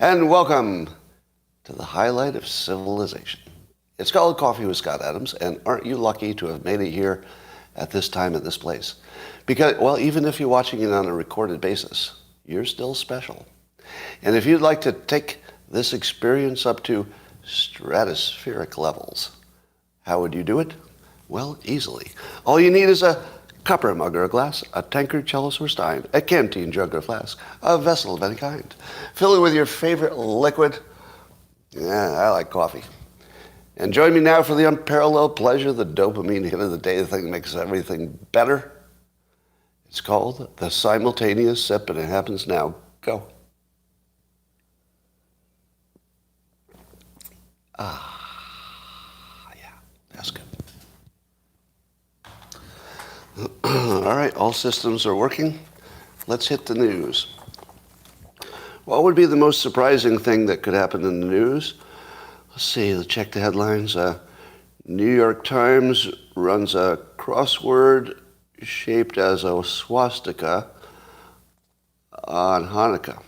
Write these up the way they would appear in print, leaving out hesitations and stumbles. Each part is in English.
And welcome to the highlight of civilization. It's called Coffee with Scott Adams, and aren't you lucky to have made it here at this time and this place? Because, well, even if you're watching it on a recorded basis, you're still special. And if you'd like to take this experience up to stratospheric levels, how would you do it? Well, easily. All you need is a cup or a mug or a glass, a tankard, chalice or stein, a canteen, jug or flask, a vessel of any kind. Fill it with your favorite liquid. Yeah, I like coffee. And join me now for the unparalleled pleasure, the dopamine hit of the day, the thing that makes everything better. It's called the simultaneous sip, and it happens now. Go. Yeah, that's good. All right, all systems are working. Let's hit the news. What would be the most surprising thing that could happen in the news? Let's see, let's check the headlines. New York Times runs a crossword shaped as a swastika on Hanukkah.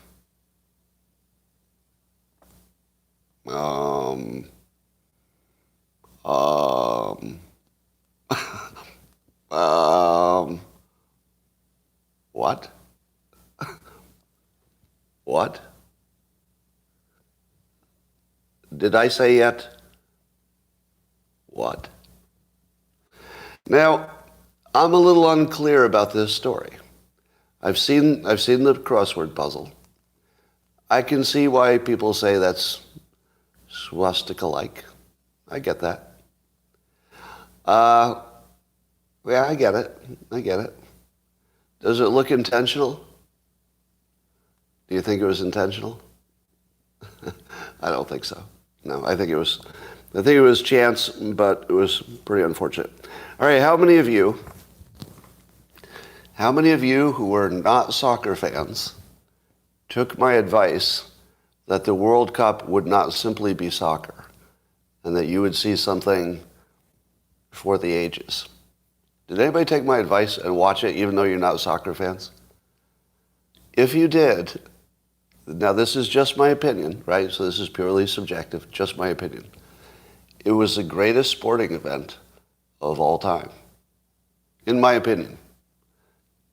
What? What? Did I say yet? What? Now, I'm a little unclear about this story. I've seen the crossword puzzle. I can see why people say that's swastika-like. I get that. Yeah, I get it. Does it look intentional? Do you think it was intentional? I don't think so. No, I think it was chance, but it was pretty unfortunate. All right, how many of you who were not soccer fans took my advice that the World Cup would not simply be soccer and that you would see something for the ages? Did anybody take my advice and watch it even though you're not soccer fans? If you did, now this is just my opinion, right? So this is purely subjective, just my opinion. It was the greatest sporting event of all time, in my opinion.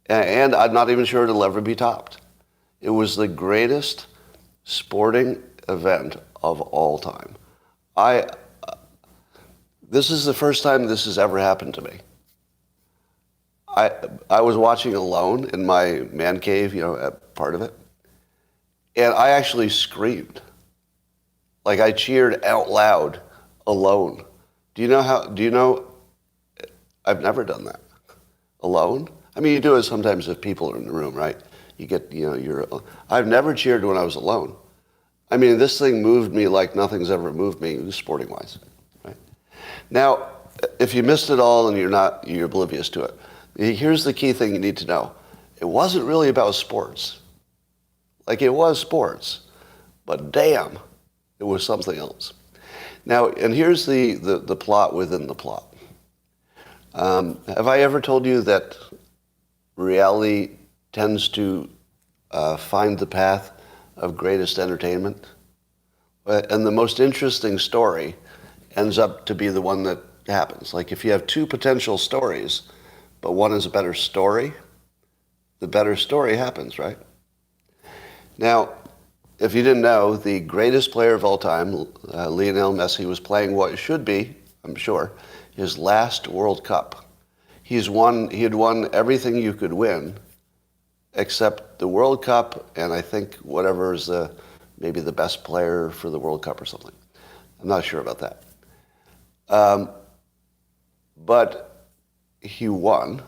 And I'm not even sure it'll ever be topped. It was the greatest sporting event of all time. This is the first time this has ever happened to me. I was watching alone in my man cave, part of it, and I actually screamed. Like I cheered out loud alone. Do you know, I've never done that. Alone? I mean, you do it sometimes if people are in the room, right? You get, I've never cheered when I was alone. I mean, this thing moved me like nothing's ever moved me, sporting-wise, right? Now, if you missed it all and you're oblivious to it, here's the key thing you need to know. It wasn't really about sports. Like, it was sports, but damn, it was something else. Now, and here's the plot within the plot. Have I ever told you that reality tends to find the path of greatest entertainment? And the most interesting story ends up to be the one that happens. Like if you have two potential stories, but one is a better story, the better story happens, right? Now, if you didn't know, the greatest player of all time, Lionel Messi, was playing what should be, I'm sure, his last World Cup. He had won everything you could win, except the World Cup, and I think whatever is maybe the best player for the World Cup or something. I'm not sure about that. But he won.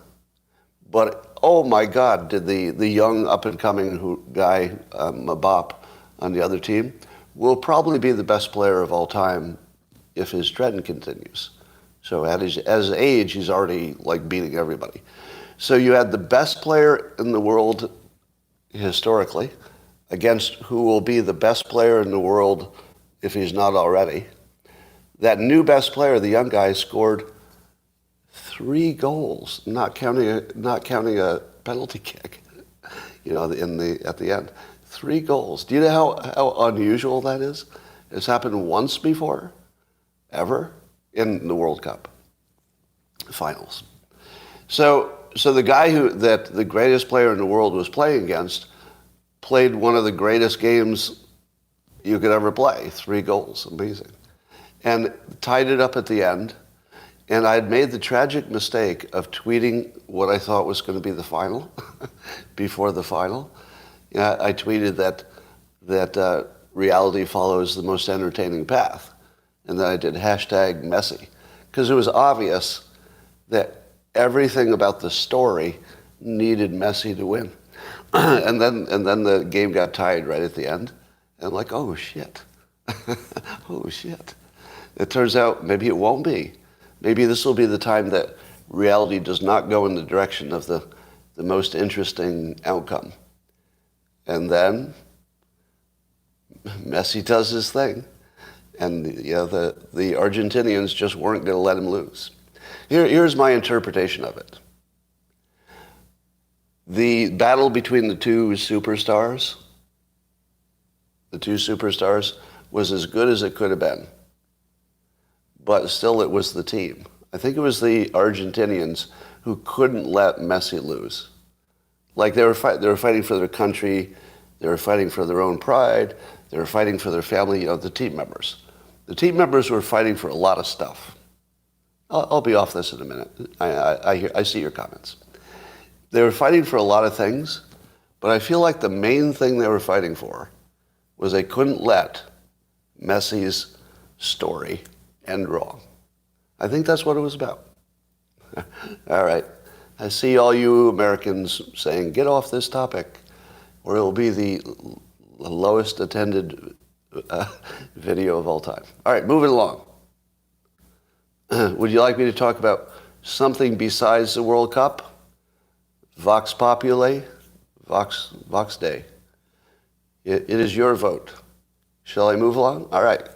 But oh my God, did the young up-and-coming guy, Mbappe, on the other team, will probably be the best player of all time if his trend continues. So at his age, he's already like beating everybody. So you had the best player in the world historically against who will be the best player in the world if he's not already. That new best player, the young guy, scored 3 goals, not counting a penalty kick, at the end. 3 goals. Do you know how unusual that is? It's happened once before, ever, in the World Cup finals. So the guy that the greatest player in the world was playing against played one of the greatest games you could ever play. 3 goals, amazing. And tied it up at the end. And I had made the tragic mistake of tweeting what I thought was going to be the final before the final. I tweeted that reality follows the most entertaining path. And then I did hashtag Messi. Because it was obvious that everything about the story needed Messi to win. and then the game got tied right at the end. And I'm like, oh shit. Oh shit. It turns out maybe it won't be. Maybe this will be the time that reality does not go in the direction of the most interesting outcome. And then Messi does his thing. And the Argentinians just weren't going to let him lose. Here's my interpretation of it. The battle between the two superstars was as good as it could have been. But still, it was the team. I think it was the Argentinians who couldn't let Messi lose. Like they were fighting for their country, they were fighting for their own pride, they were fighting for their family. The team members. The team members were fighting for a lot of stuff. I'll be off this in a minute. I see your comments. They were fighting for a lot of things, but I feel like the main thing they were fighting for was they couldn't let Messi's story end wrong. I think that's what it was about. All right. I see all you Americans saying, get off this topic, or it will be the lowest attended video of all time. All right, moving along. Would you like me to talk about something besides the World Cup? Vox Populi? Vox Day. It is your vote. Shall I move along? All right.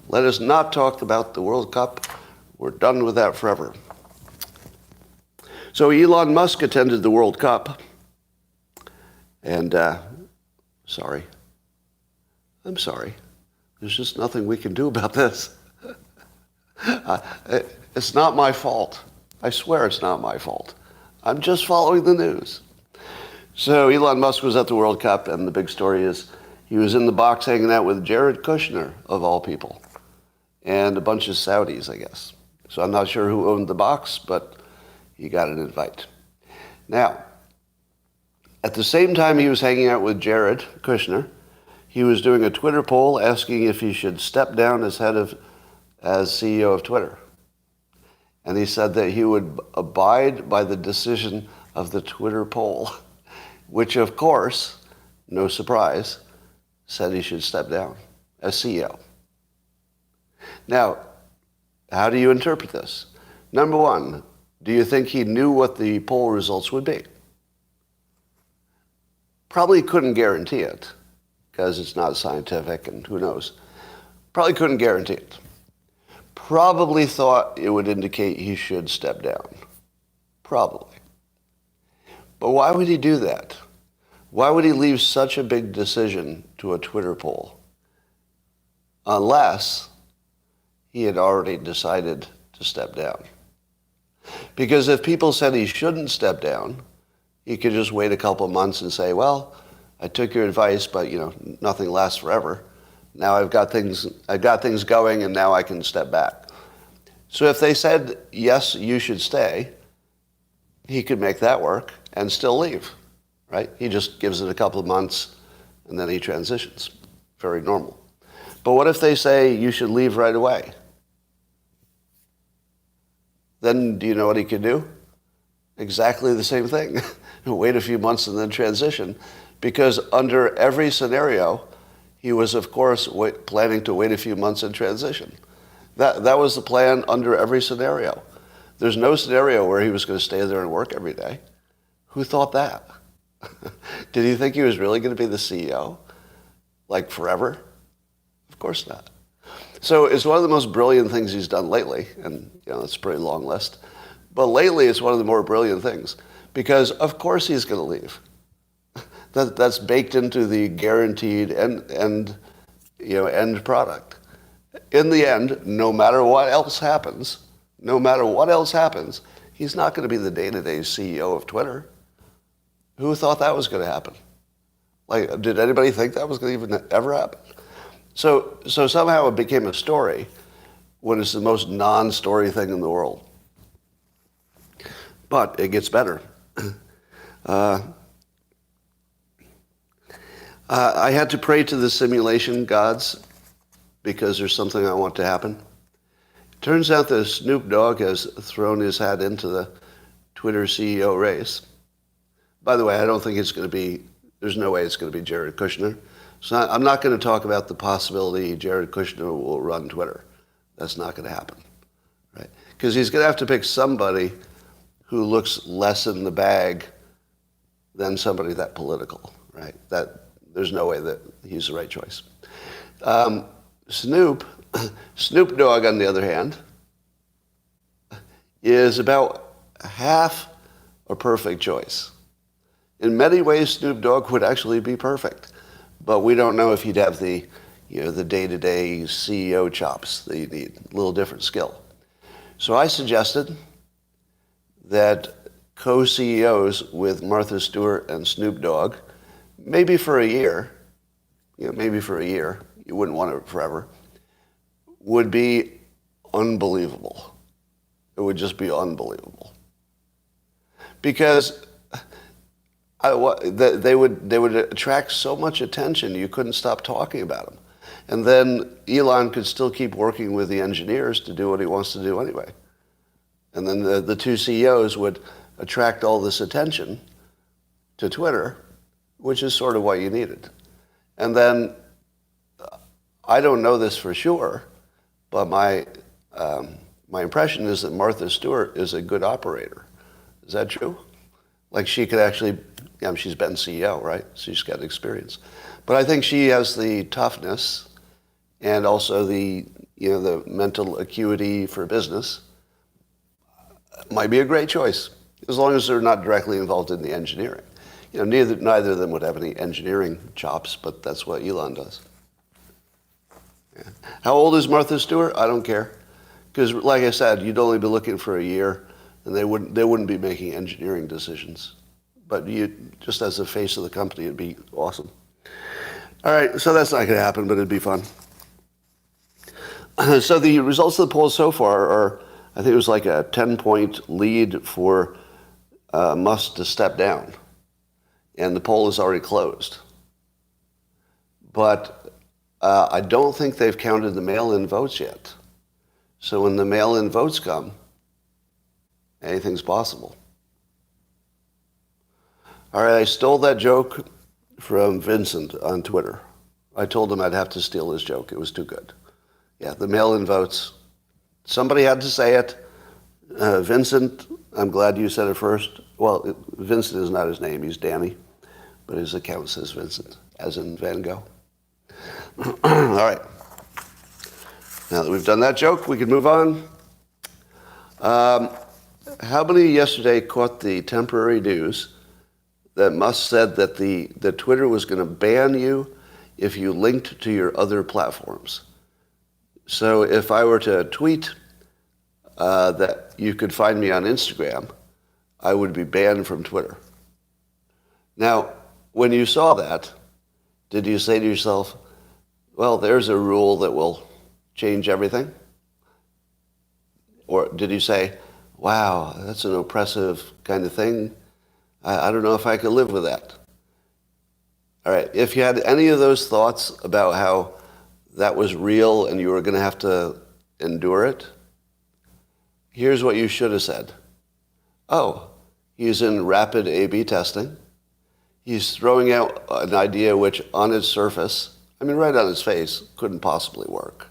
Let us not talk about the World Cup. We're done with that forever. So Elon Musk attended the World Cup. And, sorry. I'm sorry. There's just nothing we can do about this. It's not my fault. I swear it's not my fault. I'm just following the news. So Elon Musk was at the World Cup, and the big story is he was in the box hanging out with Jared Kushner, of all people, and a bunch of Saudis, I guess. So I'm not sure who owned the box, but he got an invite. Now, at the same time he was hanging out with Jared Kushner, he was doing a Twitter poll asking if he should step down as CEO of Twitter. And he said that he would abide by the decision of the Twitter poll, which of course, no surprise, said he should step down as CEO. Now, how do you interpret this? Number one, do you think he knew what the poll results would be? Probably couldn't guarantee it, because it's not scientific and who knows. Probably couldn't guarantee it. Probably thought it would indicate he should step down. Probably. But why would he do that? Why would he leave such a big decision to a Twitter poll? Unless he had already decided to step down. Because if people said he shouldn't step down, he could just wait a couple of months and say, well, I took your advice, but nothing lasts forever. Now I've got things going, and now I can step back. So if they said, yes, you should stay, he could make that work and still leave, right? He just gives it a couple of months, and then he transitions. Very normal. But what if they say you should leave right away? Then do you know what he could do? Exactly the same thing. Wait a few months and then transition. Because under every scenario, he was, of course, planning to wait a few months and transition. That was the plan under every scenario. There's no scenario where he was going to stay there and work every day. Who thought that? Did he think he was really going to be the CEO? Like forever? Of course not. So it's one of the most brilliant things he's done lately, and it's a pretty long list. But lately it's one of the more brilliant things, because of course he's going to leave. That's baked into the guaranteed end product. In the end, no matter what else happens, he's not going to be the day-to-day CEO of Twitter. Who thought that was going to happen? Like, did anybody think that was going to even ever happen? So somehow it became a story when it's the most non-story thing in the world. But it gets better. I had to pray to the simulation gods because there's something I want to happen. Turns out that Snoop Dogg has thrown his hat into the Twitter CEO race. By the way, I don't think there's no way it's going to be Jared Kushner. So I'm not going to talk about the possibility Jared Kushner will run Twitter. That's not going to happen, right? Because he's going to have to pick somebody who looks less in the bag than somebody that political, right? That there's no way that he's the right choice. Snoop Dogg, on the other hand, is about half a perfect choice. In many ways, Snoop Dogg would actually be perfect, but we don't know if he'd have the day-to-day CEO chops that you need. A little different skill. So I suggested that co-CEOs with Martha Stewart and Snoop Dogg, maybe for a year, you wouldn't want it forever, would be unbelievable. It would just be unbelievable. Because they would attract so much attention you couldn't stop talking about them. And then Elon could still keep working with the engineers to do what he wants to do anyway. And then the two CEOs would attract all this attention to Twitter, which is sort of what you needed. And then, I don't know this for sure, but my impression is that Martha Stewart is a good operator. Is that true? Like she could actually, she's been CEO, right? So she's got experience. But I think she has the toughness and also the mental acuity for business. Might be a great choice, as long as they're not directly involved in the engineering. Neither of them would have any engineering chops, but that's what Elon does. Yeah. How old is Martha Stewart? I don't care. Because like I said, you'd only be looking for a year, and they wouldn't be making engineering decisions. But just as the face of the company, it'd be awesome. All right, so that's not going to happen, but it'd be fun. So the results of the poll so far are, I think it was like a 10-point lead for Musk to step down. And the poll is already closed. But I don't think they've counted the mail-in votes yet. So when the mail-in votes come, anything's possible. All right, I stole that joke from Vincent on Twitter. I told him I'd have to steal his joke. It was too good. Yeah, the mail-in votes. Somebody had to say it. Vincent, I'm glad you said it first. Well, Vincent is not his name. He's Danny. But his account says Vincent, as in Van Gogh. All right. Now that we've done that joke, we can move on. How many yesterday caught the temporary news that Musk said that Twitter was going to ban you if you linked to your other platforms? So if I were to tweet that you could find me on Instagram, I would be banned from Twitter. Now, when you saw that, did you say to yourself, well, there's a rule that will change everything? Or did you say, wow, that's an oppressive kind of thing? I don't know if I could live with that. All right, if you had any of those thoughts about how that was real and you were going to have to endure it, here's what you should have said. Oh, he's in rapid A/B testing. He's throwing out an idea which on its surface, right on his face, couldn't possibly work.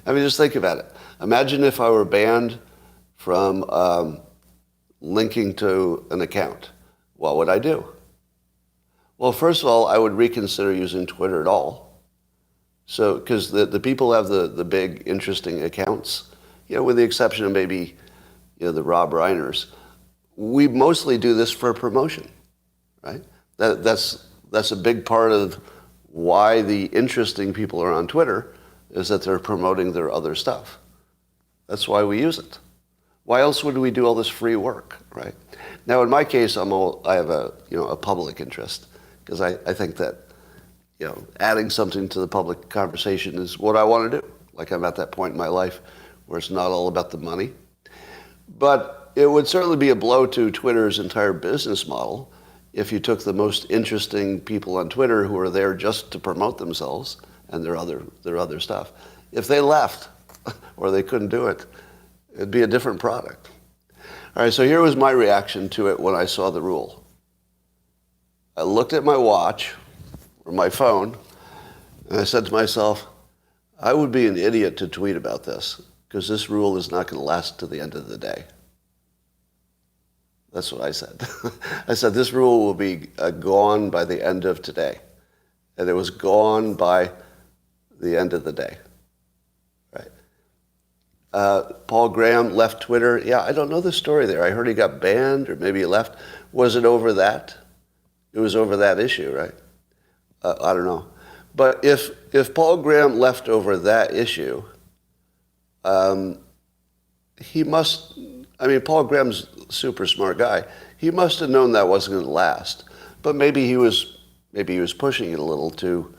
Just think about it. Imagine if I were banned from linking to an account. What would I do? Well, first of all, I would reconsider using Twitter at all. So, because the people have the big, interesting accounts, with the exception of maybe, the Rob Reiners. We mostly do this for promotion, right? That's a big part of why the interesting people are on Twitter, is that they're promoting their other stuff. That's why we use it. Why else would we do all this free work, right? Now, in my case, I have a public interest, because I think that adding something to the public conversation is what I want to do. Like, I'm at that point in my life where it's not all about the money. But it would certainly be a blow to Twitter's entire business model if you took the most interesting people on Twitter who are there just to promote themselves and their other stuff. If they left or they couldn't do it, it'd be a different product. All right, so here was my reaction to it when I saw the rule. I looked at my watch or my phone, and I said to myself, I would be an idiot to tweet about this, because this rule is not going to last to the end of the day. That's what I said. I said, this rule will be gone by the end of today. And it was gone by the end of the day. Right? Paul Graham left Twitter. Yeah, I don't know the story there. I heard he got banned, or maybe he left. Was it over that? It was over that issue, right? I don't know. But if Paul Graham left over that issue, he must, Paul Graham's a super smart guy. He must have known that wasn't going to last. But maybe he was pushing it a little to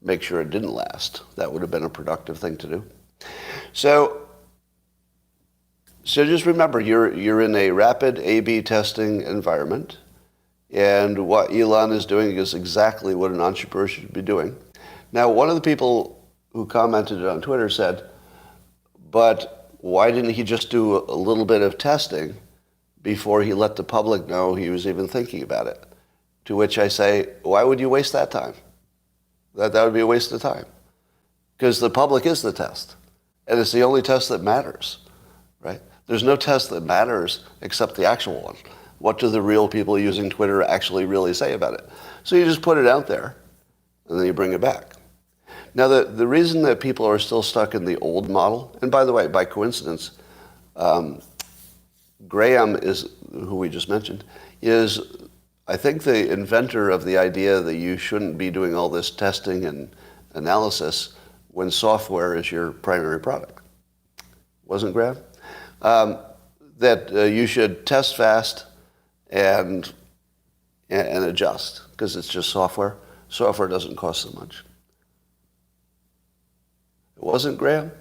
make sure it didn't last. That would have been a productive thing to do. So just remember, you're in a rapid A/B testing environment, and what Elon is doing is exactly what an entrepreneur should be doing. Now, one of the people who commented on Twitter said, but why didn't he just do a little bit of testing before he let the public know he was even thinking about it? To which I say, why would you waste that time? That would be a waste of time. Because the public is the test. And it's the only test that matters, right? There's no test that matters except the actual one. What do the real people using Twitter actually really say about it? So you just put it out there, and then you bring it back. Now, the reason that people are still stuck in the old model, and by the way, by coincidence, Graham is, who we just mentioned, is, I think, the inventor of the idea that you shouldn't be doing all this testing and analysis when software is your primary product. Wasn't Graham? That you should test fast and adjust, because it's just software. Software doesn't cost so much. It wasn't Graham?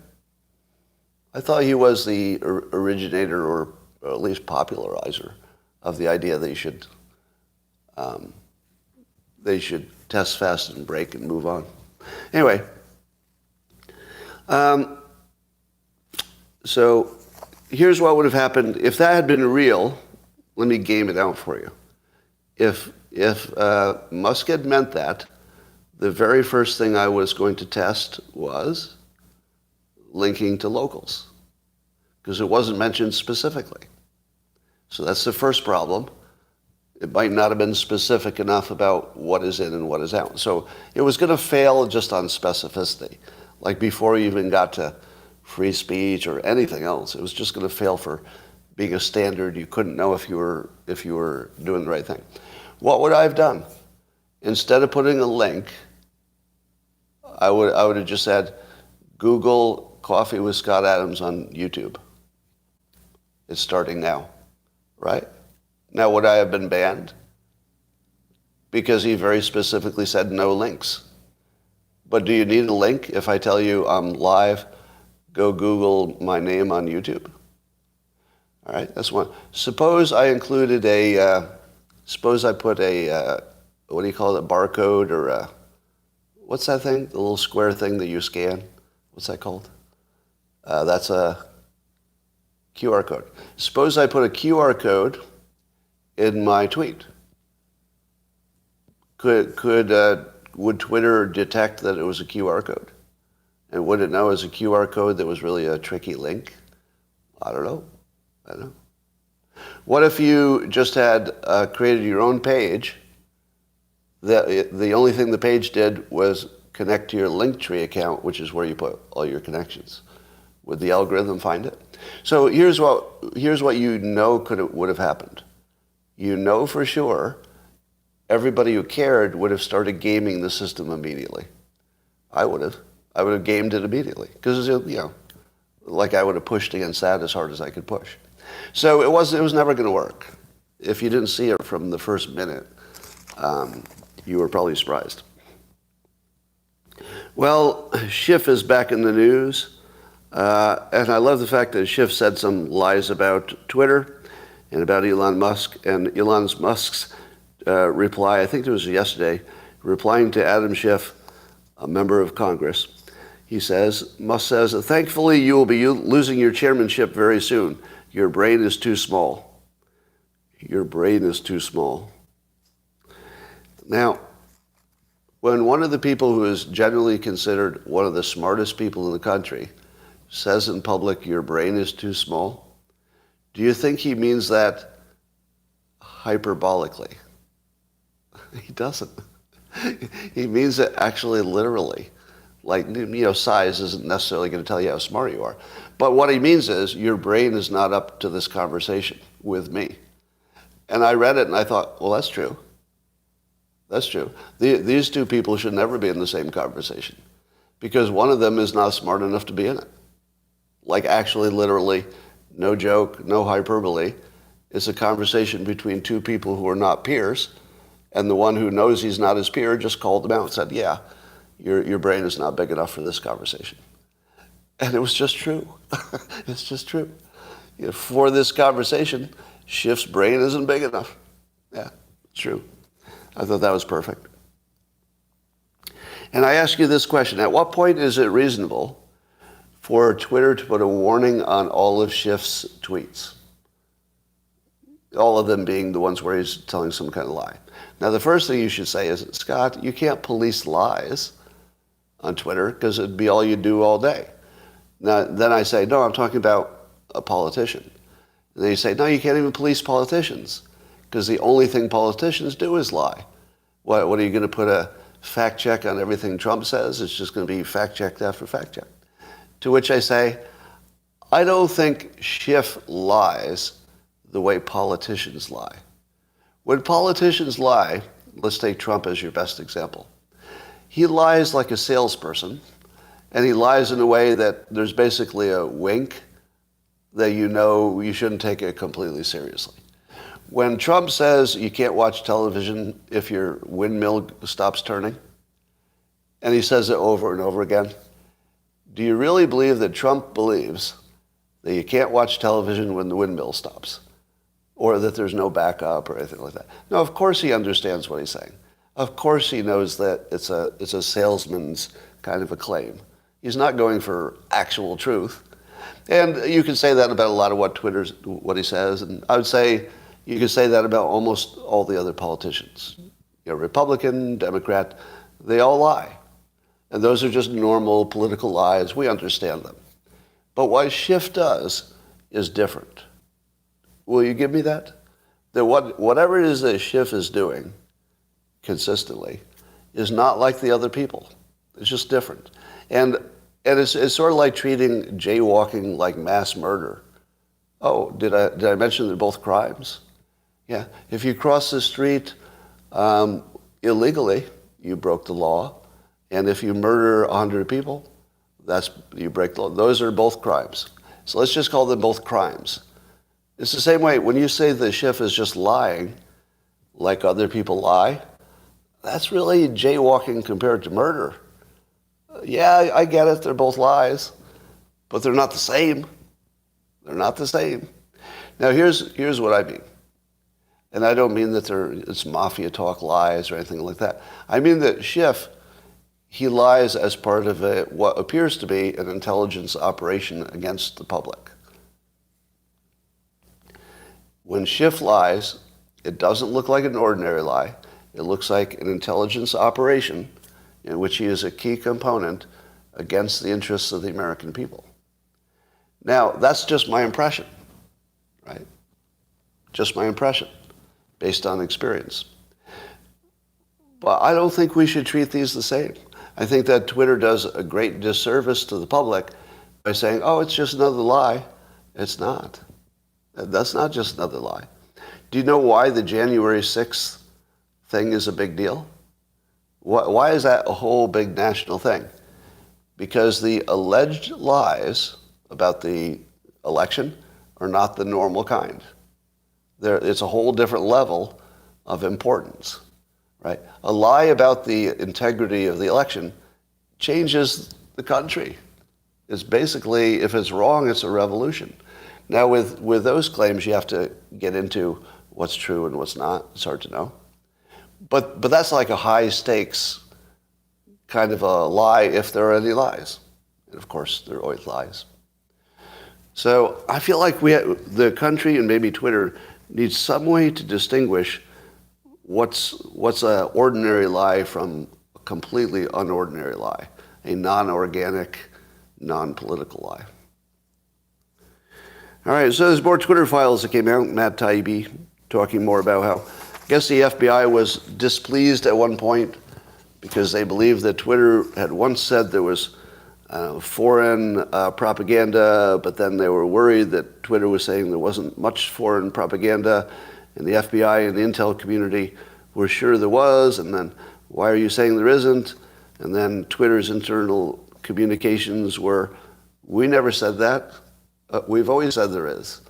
I thought he was the originator, or at least popularizer, of the idea that they should test fast and break and move on. Anyway, so here's what would have happened if that had been real. Let me game it out for you. If Musk had meant that, the very first thing I was going to test was linking to locals, because it wasn't mentioned specifically. So that's the first problem. It might not have been specific enough about what is in and what is out. So it was going to fail just on specificity. Like before you even got to free speech or anything else, it was just going to fail for being a standard. You couldn't know if you were doing the right thing. What would I have done? Instead of putting a link, I would have just said, Google Coffee with Scott Adams on YouTube. It's starting now, right? Now, would I have been banned? Because he very specifically said no links. But do you need a link if I tell you I'm live? Go Google my name on YouTube. All right, that's one. Suppose I included suppose I put a, what do you call it, a barcode, or what's that thing? The little square thing that you scan? What's that called? That's a QR code. Suppose I put a QR code in my tweet. Would Twitter detect that it was a QR code? And would it know it was a QR code that was really a tricky link? I don't know. What if you just had created your own page? The only thing the page did was connect to your Linktree account, which is where you put all your connections. Would the algorithm find it? So here's what you know would have happened. You know for sure everybody who cared would have started gaming the system immediately. I would have. I would have gamed it immediately because, like I would have pushed against that as hard as I could push. So it was never going to work. If you didn't see it from the first minute, you were probably surprised. Well, Schiff is back in the news, and I love the fact that Schiff said some lies about Twitter and about Elon Musk, and Elon Musk's reply, I think it was yesterday, replying to Adam Schiff, a member of Congress. Musk says, thankfully you will be losing your chairmanship very soon. Your brain is too small. Your brain is too small. Now, when one of the people who is generally considered one of the smartest people in the country says in public, your brain is too small, do you think he means that hyperbolically? He doesn't. He means it actually literally. Like, size isn't necessarily going to tell you how smart you are. But what he means is your brain is not up to this conversation with me. And I read it and I thought, well, that's true. That's true. These two people should never be in the same conversation because one of them is not smart enough to be in it. Like actually, literally, no joke, no hyperbole. It's a conversation between two people who are not peers, and the one who knows he's not his peer just called them out and said, yeah, your brain is not big enough for this conversation. And it was just true. It's just true. For this conversation, Schiff's brain isn't big enough. Yeah, it's true. I thought that was perfect. And I ask you this question. At what point is it reasonable for Twitter to put a warning on all of Schiff's tweets? All of them being the ones where he's telling some kind of lie. Now, the first thing you should say is, Scott, you can't police lies on Twitter because it'd be all you do all day. Now, then I say, no, I'm talking about a politician. And then you say, no, you can't even police politicians because the only thing politicians do is lie. What are you going to put a fact check on everything Trump says? It's just going to be fact checked after fact check. To which I say, I don't think Schiff lies the way politicians lie. When politicians lie, let's take Trump as your best example. He lies like a salesperson, and he lies in a way that there's basically a wink that you shouldn't take it completely seriously. When Trump says you can't watch television if your windmill stops turning, and he says it over and over again, do you really believe that Trump believes that you can't watch television when the windmill stops? Or that there's no backup or anything like that? No, of course he understands what he's saying. Of course he knows that it's a salesman's kind of a claim. He's not going for actual truth. And you can say that about a lot of what he says. And I would say you can say that about almost all the other politicians. Republican, Democrat, they all lie. And those are just normal political lies. We understand them. But what Schiff does is different. Will you give me that? That whatever it is that Schiff is doing consistently is not like the other people. It's just different. And it's sort of like treating jaywalking like mass murder. Oh, did I mention they're both crimes? Yeah. If you cross the street illegally, you broke the law. And if you murder 100 people, you break the law. Those are both crimes. So let's just call them both crimes. It's the same way when you say that Schiff is just lying like other people lie, that's really jaywalking compared to murder. Yeah, I get it. They're both lies, but they're not the same. They're not the same. Now, here's what I mean. And I don't mean that it's mafia talk lies or anything like that. I mean that Schiff, he lies as part of what appears to be an intelligence operation against the public. When Schiff lies, it doesn't look like an ordinary lie. It looks like an intelligence operation in which he is a key component against the interests of the American people. Now, that's just my impression, right? Just my impression, based on experience. But I don't think we should treat these the same. I think that Twitter does a great disservice to the public by saying, oh, it's just another lie. It's not. That's not just another lie. Do you know why the January 6th thing is a big deal? Why is that a whole big national thing? Because the alleged lies about the election are not the normal kind. It's a whole different level of importance, right? A lie about the integrity of the election changes the country. It's basically, if it's wrong, it's a revolution. Now, with those claims, you have to get into what's true and what's not. It's hard to know. But that's like a high stakes kind of a lie, if there are any lies. And of course, there are always lies. So I feel like the country and maybe Twitter needs some way to distinguish what's an ordinary lie from a completely unordinary lie, a non-organic, non-political lie. All right, so there's more Twitter files that came out. Matt Taibbi talking more about how, I guess the FBI was displeased at one point because they believed that Twitter had once said there was foreign propaganda, but then they were worried that Twitter was saying there wasn't much foreign propaganda, and the FBI and the intel community were sure there was, and then why are you saying there isn't? And then Twitter's internal communications were, we never said that. We've always said there is.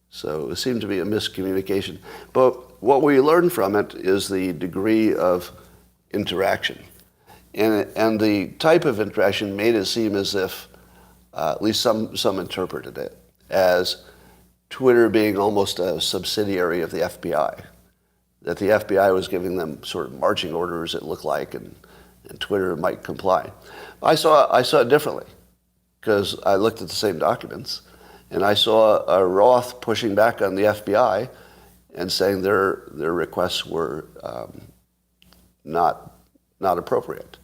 So it seemed to be a miscommunication. But what we learned from it is the degree of interaction. And the type of interaction made it seem as if, at least some interpreted it, as Twitter being almost a subsidiary of the FBI. That the FBI was giving them sort of marching orders, it looked like, and Twitter might comply. I saw it differently, because I looked at the same documents, and I saw Roth pushing back on the FBI and saying their requests were not appropriate.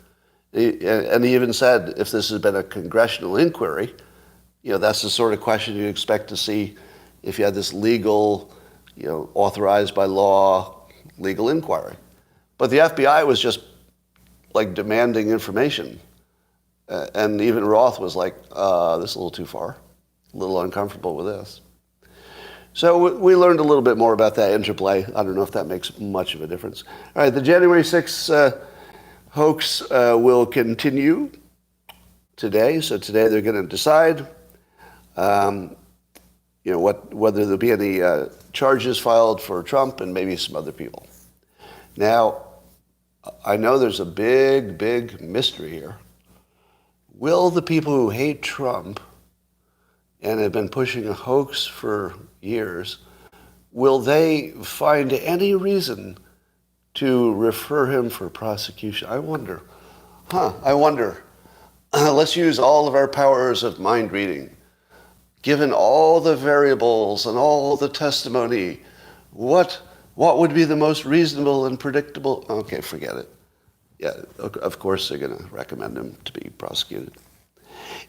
And he even said, if this has been a congressional inquiry, that's the sort of question you'd expect to see if you had this legal, authorized by law, legal inquiry. But the FBI was just like demanding information. And even Roth was like, this is a little too far, a little uncomfortable with this. So we learned a little bit more about that interplay. I don't know if that makes much of a difference. All right, the January 6th hoax will continue today. So today they're going to decide, whether there'll be any charges filed for Trump and maybe some other people. Now, I know there's a big, big mystery here. Will the people who hate Trump and have been pushing a hoax for years, will they find any reason to refer him for prosecution? I wonder. Let's use all of our powers of mind reading. Given all the variables and all the testimony, what would be the most reasonable and predictable? Okay, forget it. Yeah, of course they're going to recommend him to be prosecuted.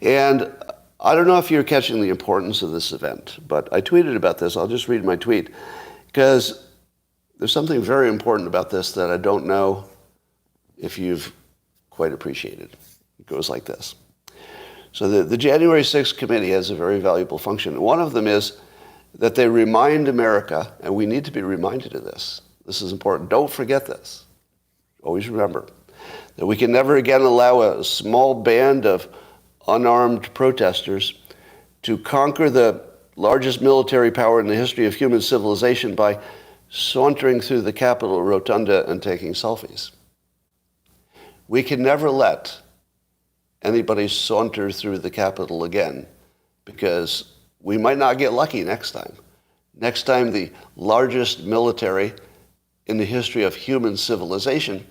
And I don't know if you're catching the importance of this event, but I tweeted about this. I'll just read my tweet, because there's something very important about this that I don't know if you've quite appreciated. It goes like this. So the January 6th committee has a very valuable function. One of them is that they remind America, and we need to be reminded of this. This is important. Don't forget this. Always remember that we can never again allow a small band of unarmed protesters to conquer the largest military power in the history of human civilization by sauntering through the Capitol rotunda and taking selfies. We can never let anybody saunter through the Capitol again, because we might not get lucky next time. Next time, the largest military in the history of human civilization,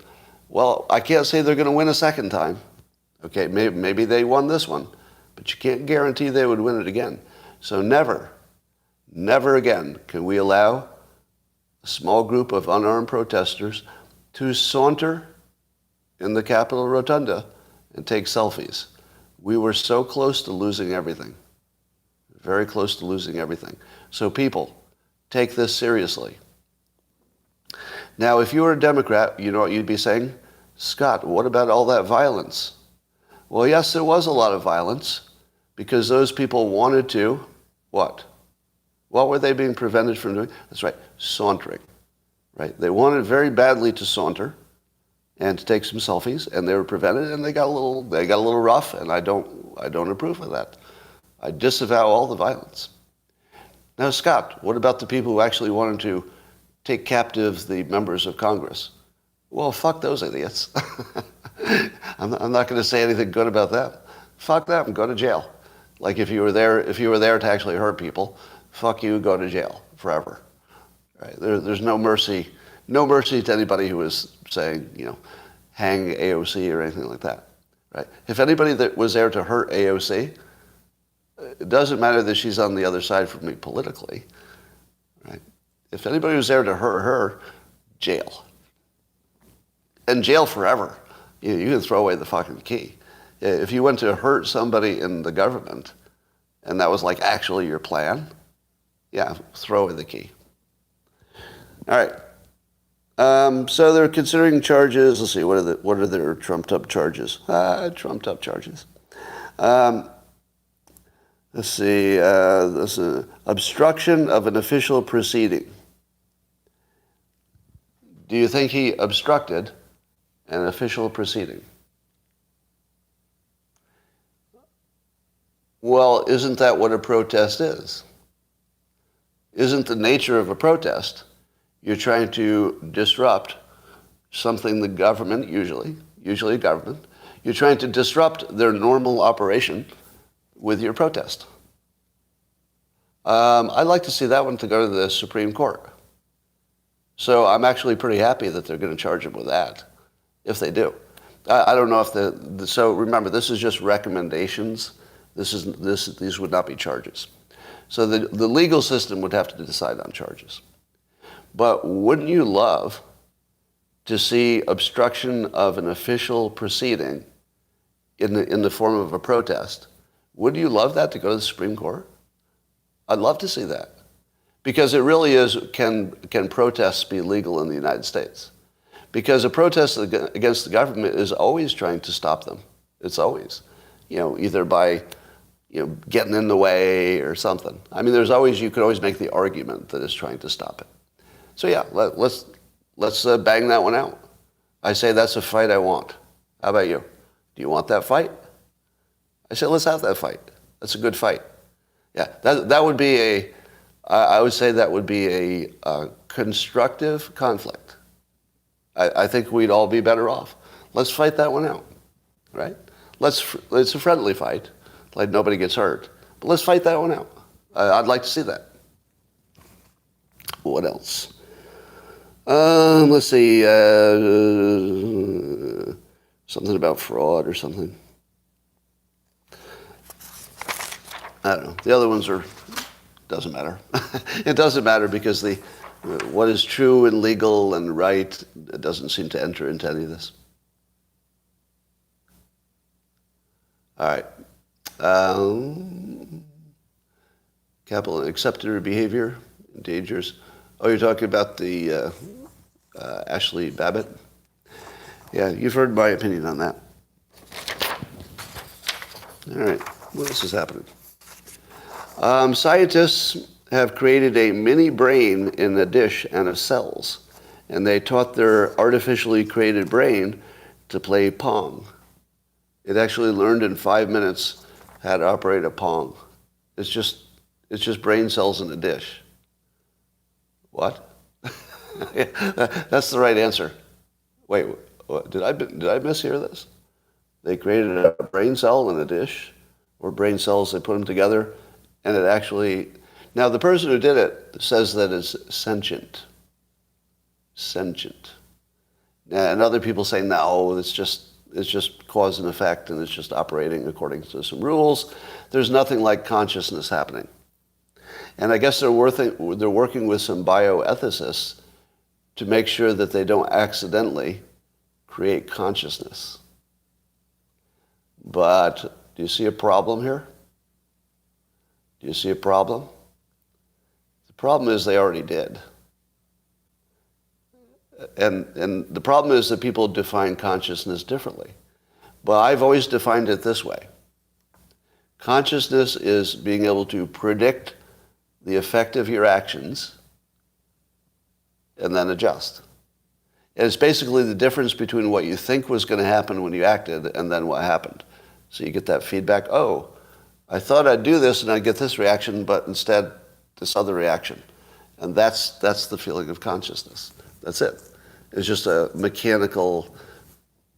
well, I can't say they're going to win a second time. Okay, maybe they won this one, but you can't guarantee they would win it again. So never again can we allow a small group of unarmed protesters to saunter in the Capitol rotunda and take selfies. We were so close to losing everything. Very close to losing everything. So people, take this seriously. Now, if you were a Democrat, you know what you'd be saying? Scott, what about all that violence? Well, yes, there was a lot of violence because those people wanted to, what? What were they being prevented from doing? That's right, sauntering. right? They wanted very badly to saunter and to take some selfies, and they were prevented, and they got a little rough, and I don't approve of that. I disavow all the violence. Now, Scott, what about the people who actually wanted to take captive the members of Congress? Well, fuck those idiots. I'm not going to say anything good about them. Fuck them, go to jail. Like if you were there to actually hurt people, fuck you, go to jail forever. Right? There's no mercy to anybody who was saying, hang AOC or anything like that. Right? If anybody that was there to hurt AOC, it doesn't matter that she's on the other side from me politically. Right? If anybody was there to hurt her, jail. And jail forever. You can throw away the fucking key. If you went to hurt somebody in the government, and that was like actually your plan, yeah, throw away the key. All right. So they're considering charges. Let's see, what are their trumped-up charges? Trumped-up charges. Let's see. This obstruction of an official proceeding. Do you think he obstructed an official proceeding? Well, isn't that what a protest is? Isn't the nature of a protest? You're trying to disrupt something the government, usually government, you're trying to disrupt their normal operation with your protest. I'd like to see that one to go to the Supreme Court. So I'm actually pretty happy that they're going to charge him with that, if they do. I don't know if so remember, this is just recommendations. These would not be charges. So the legal system would have to decide on charges. But wouldn't you love to see obstruction of an official proceeding in the form of a protest? Wouldn't you love that to go to the Supreme Court? I'd love to see that. Because it really is, can protests be legal in the United States? Because a protest against the government is always trying to stop them. It's always, either by, getting in the way or something. I mean, you could always make the argument that it's trying to stop it. So yeah, let's bang that one out. I say that's a fight I want. How about you? Do you want that fight? I say let's have that fight. That's a good fight. Yeah, that would be I would say that would be a constructive conflict. I think we'd all be better off. Let's fight that one out, right? It's a friendly fight, like nobody gets hurt. But let's fight that one out. I'd like to see that. What else? Let's see. Something about fraud or something. I don't know. The other ones doesn't matter. It doesn't matter because what is true and legal and right doesn't seem to enter into any of this. All right. Capital accepted behavior endangers. Oh, you're talking about the Ashley Babbitt? Yeah, you've heard my opinion on that. All right. What else is happening? Scientists have created a mini brain in a dish and of cells, and they taught their artificially created brain to play Pong. It actually learned in 5 minutes how to operate a Pong. It's just brain cells in a dish. What? That's the right answer. Wait, what, did I mishear this? They created a brain cell in a dish, or brain cells, they put them together, and it actually... Now, the person who did it says that it's sentient. Sentient. And other people say, no, it's just cause and effect, and it's just operating according to some rules. There's nothing like consciousness happening. And I guess they're working with some bioethicists to make sure that they don't accidentally create consciousness. But do you see a problem here? Do you see a problem? The problem is they already did. And the problem is that people define consciousness differently. But I've always defined it this way. Consciousness is being able to predict the effect of your actions and then adjust. And it's basically the difference between what you think was going to happen when you acted and then what happened. So you get that feedback, oh, I thought I'd do this and I'd get this reaction, but instead this other reaction. And that's the feeling of consciousness. That's it. It's just a mechanical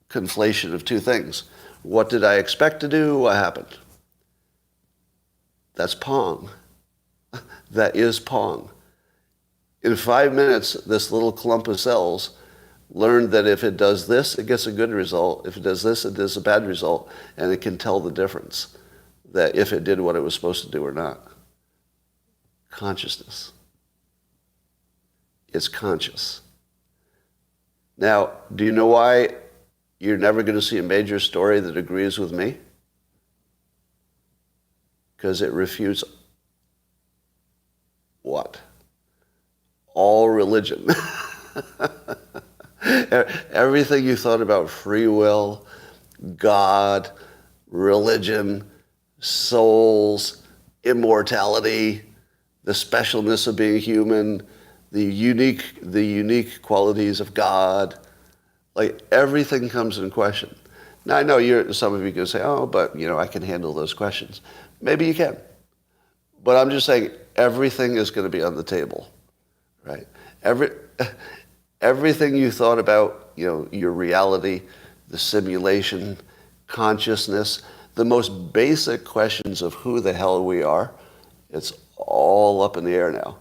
conflation of two things. What did I expect to do? What happened? That's Pong. That is Pong. In 5 minutes, this little clump of cells learned that if it does this, it gets a good result. If it does this, it does a bad result. And it can tell the difference, that if it did what it was supposed to do or not. Consciousness. It's conscious. Now, do you know why you're never going to see a major story that agrees with me? Because it refutes what? All religion. Everything you thought about free will, God, religion, souls, immortality, the specialness of being human, the unique qualities of God, like everything comes in question. Now I know some of you can say, oh, but I can handle those questions. Maybe you can. But I'm just saying everything is going to be on the table, right? Everything you thought about, your reality, the simulation, consciousness, the most basic questions of who the hell we are, it's all up in the air now.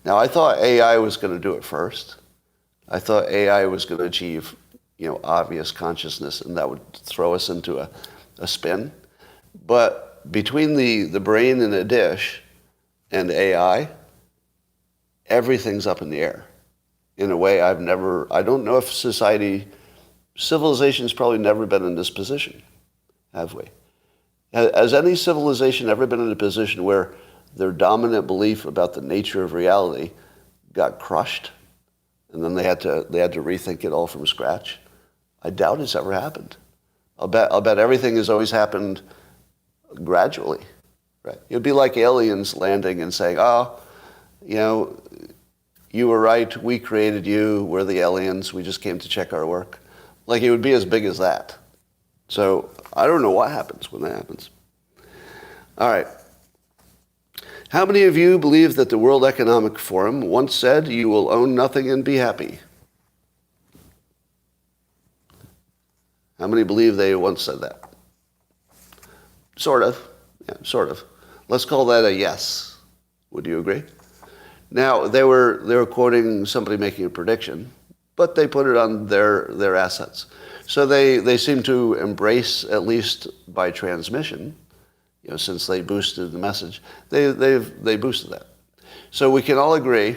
Now, I thought AI was going to do it first. I thought AI was going to achieve, obvious consciousness, and that would throw us into a spin. But between the brain in a dish and AI, everything's up in the air. In a way I don't know if civilization's probably never been in this position, have we? Has any civilization ever been in a position where their dominant belief about the nature of reality got crushed, and then they had to rethink it all from scratch? I doubt it's ever happened. I'll bet everything has always happened gradually, right? It'd be like aliens landing and saying, oh, you were right, we created you, we're the aliens, we just came to check our work. Like, it would be as big as that. So I don't know what happens when that happens. All right. How many of you believe that the World Economic Forum once said you will own nothing and be happy? How many believe they once said that? Sort of. Yeah, sort of. Let's call that a yes. Would you agree? Now, they were quoting somebody making a prediction, but they put it on their assets. So they seem to embrace, at least by transmission, since they boosted the message, they boosted that. So we can all agree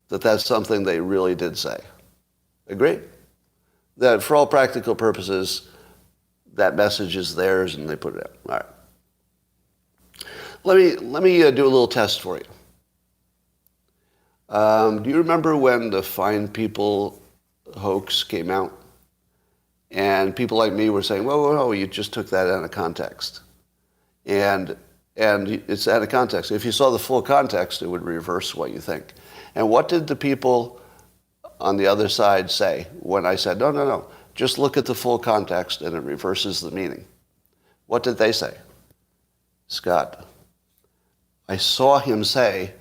that that's something they really did say. Agree? That for all practical purposes, that message is theirs and they put it out. All right. Let me do a little test for you. Do you remember when the Fine People hoax came out? And people like me were saying, whoa, you just took that out of context. And it's out of context. If you saw the full context, it would reverse what you think. And what did the people on the other side say when I said, no, just look at the full context and it reverses the meaning? What did they say? Scott, I saw him say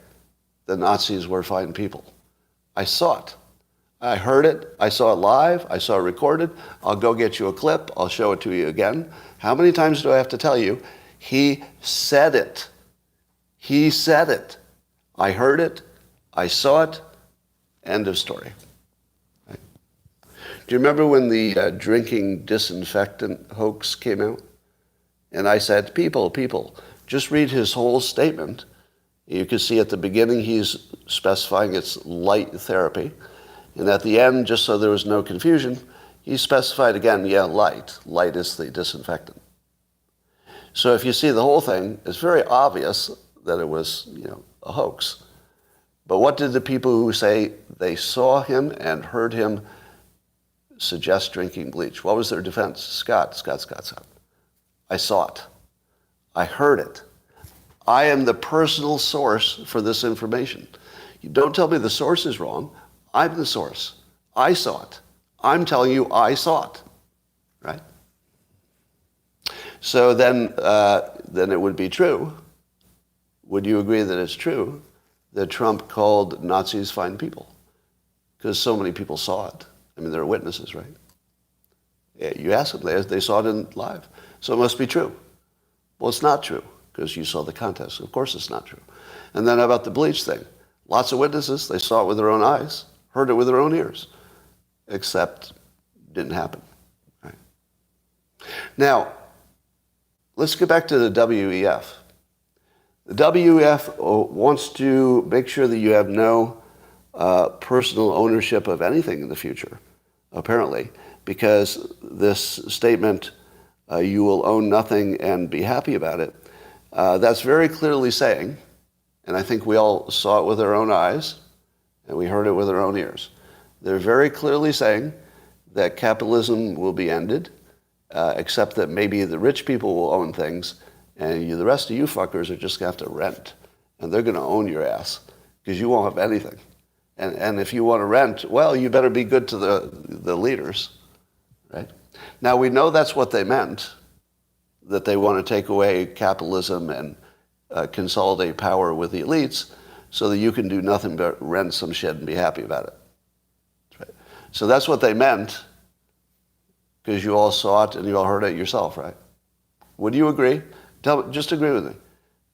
the Nazis were fine people. I saw it. I heard it. I saw it live. I saw it recorded. I'll go get you a clip. I'll show it to you again. How many times do I have to tell you? He said it. He said it. I heard it. I saw it. End of story. Right. Do you remember when the drinking disinfectant hoax came out? And I said, people, just read his whole statement. You can see at the beginning he's specifying it's light therapy. And at the end, just so there was no confusion, he specified again, light. Light is the disinfectant. So if you see the whole thing, it's very obvious that it was, a hoax. But what did the people who say they saw him and heard him suggest drinking bleach? What was their defense? Scott. I saw it. I heard it. I am the personal source for this information. You don't tell me the source is wrong. I'm the source. I saw it. I'm telling you I saw it, right? So then it would be true. Would you agree that it's true that Trump called Nazis fine people? Because so many people saw it. I mean, there are witnesses, right? Yeah, you ask them, they saw it in live. So it must be true. Well, it's not true, because you saw the contest. Of course it's not true. And then how about the bleach thing? Lots of witnesses, they saw it with their own eyes, heard it with their own ears, except it didn't happen. Right? Now, let's get back to the WEF. The WEF wants to make sure that you have no personal ownership of anything in the future, apparently, because this statement, you will own nothing and be happy about it, that's very clearly saying, and I think we all saw it with our own eyes, and we heard it with our own ears. They're very clearly saying that capitalism will be ended, except that maybe the rich people will own things, and the rest of you fuckers are just going to have to rent, and they're going to own your ass, because you won't have anything. And if you want to rent, well, you better be good to the leaders, right? Now, we know that's what they meant, that they want to take away capitalism and consolidate power with the elites so that you can do nothing but rent some shit and be happy about it. Right? So that's what they meant, because you all saw it and you all heard it yourself, right? Would you agree? Just agree with me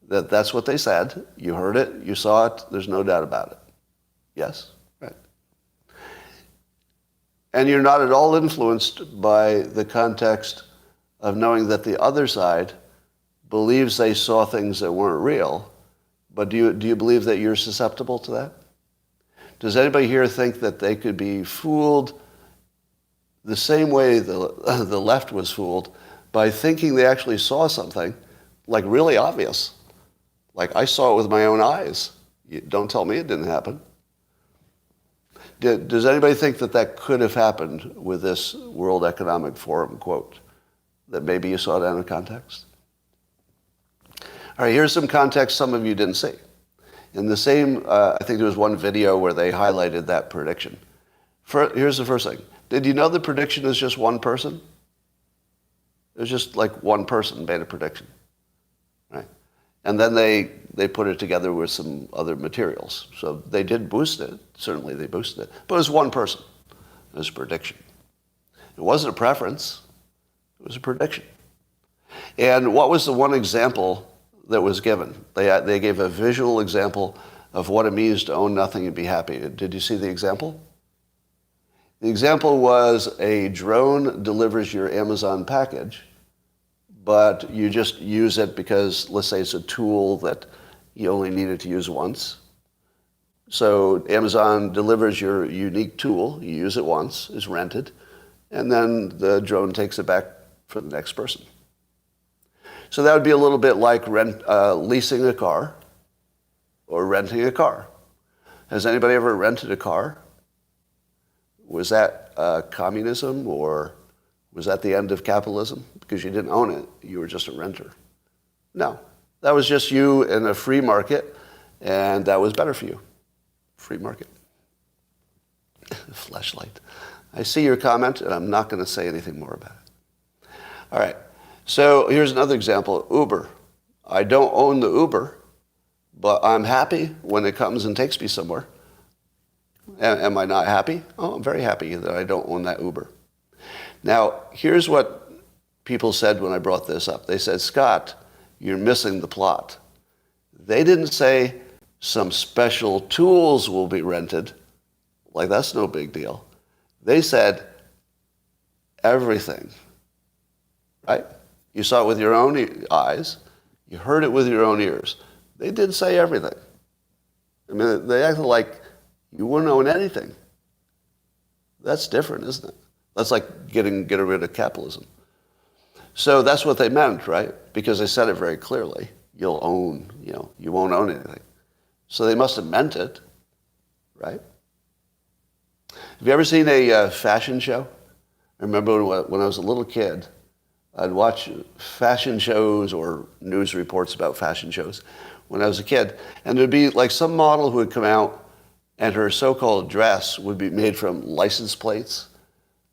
that that's what they said. You heard it, you saw it, there's no doubt about it. Yes? Right. And you're not at all influenced by the context of knowing that the other side believes they saw things that weren't real, but do you believe that you're susceptible to that? Does anybody here think that they could be fooled the same way the left was fooled by thinking they actually saw something like really obvious? Like, I saw it with my own eyes. Don't tell me it didn't happen. Does anybody think that that could have happened with this World Economic Forum quote? That maybe you saw it out of context? All right, here's some context some of you didn't see. In the same, I think there was one video where they highlighted that prediction. Here's the first thing. Did you know the prediction is just one person? It was just like one person made a prediction, right? And then they put it together with some other materials. So they did boost it. Certainly they boosted it. But it was one person. It was a prediction. It wasn't a preference. It was a prediction. And what was the one example that was given? They gave a visual example of what it means to own nothing and be happy. Did you see the example? The example was a drone delivers your Amazon package, but you just use it because, let's say it's a tool that you only needed to use once. So Amazon delivers your unique tool, you use it once, it's rented, and then the drone takes it back for the next person. So that would be a little bit like leasing a car or renting a car. Has anybody ever rented a car? Was that communism, or was that the end of capitalism? Because you didn't own it, you were just a renter. No, that was just you in a free market, and that was better for you. Free market. Fleshlight. I see your comment, and I'm not going to say anything more about it. All right, so here's another example. Uber. I don't own the Uber, but I'm happy when it comes and takes me somewhere. Am I not happy? Oh, I'm very happy that I don't own that Uber. Now, here's what people said when I brought this up. They said, Scott, you're missing the plot. They didn't say some special tools will be rented. Like, that's no big deal. They said everything, right? You saw it with your own eyes. You heard it with your own ears. They did say everything. I mean, they acted like you wouldn't own anything. That's different, isn't it? That's like getting rid of capitalism. So that's what they meant, right? Because they said it very clearly. You'll own, you won't own anything. So they must have meant it, right? Have you ever seen a fashion show? I remember when I was a little kid, I'd watch fashion shows or news reports about fashion shows when I was a kid. And there'd be like some model who would come out and her so-called dress would be made from license plates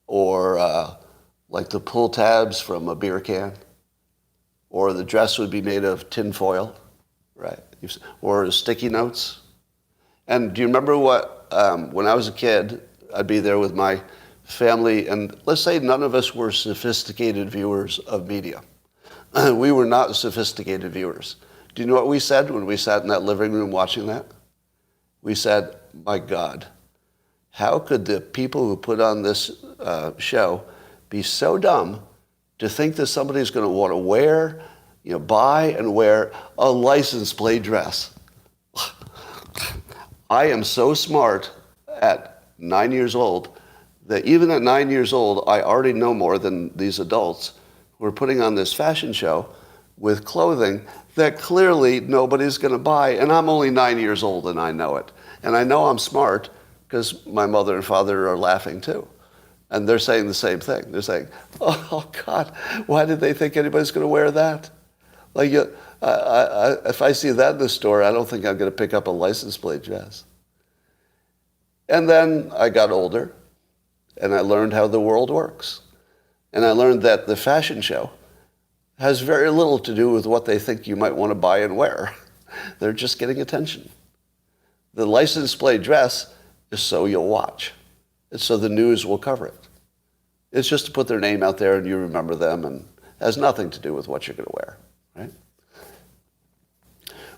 or like the pull tabs from a beer can, or the dress would be made of tin foil, right? Or sticky notes. And do you remember what, when I was a kid, I'd be there with my family, and let's say none of us were sophisticated viewers of media. We were not sophisticated viewers. Do you know what we said when we sat in that living room watching that? We said, my God, how could the people who put on this show be so dumb to think that somebody's going to want to wear, buy and wear a license plate dress? I am so smart at 9 years old that even at 9 years old, I already know more than these adults who are putting on this fashion show with clothing that clearly nobody's going to buy. And I'm only 9 years old and I know it. And I know I'm smart because my mother and father are laughing too. And they're saying the same thing. They're saying, oh God, why did they think anybody's going to wear that? Like, if I see that in the store, I don't think I'm going to pick up a license plate dress. And then I got older, and I learned how the world works. And I learned that the fashion show has very little to do with what they think you might want to buy and wear. They're just getting attention. The license plate dress is so you'll watch. It's so the news will cover it. It's just to put their name out there and you remember them, and has nothing to do with what you're going to wear, right?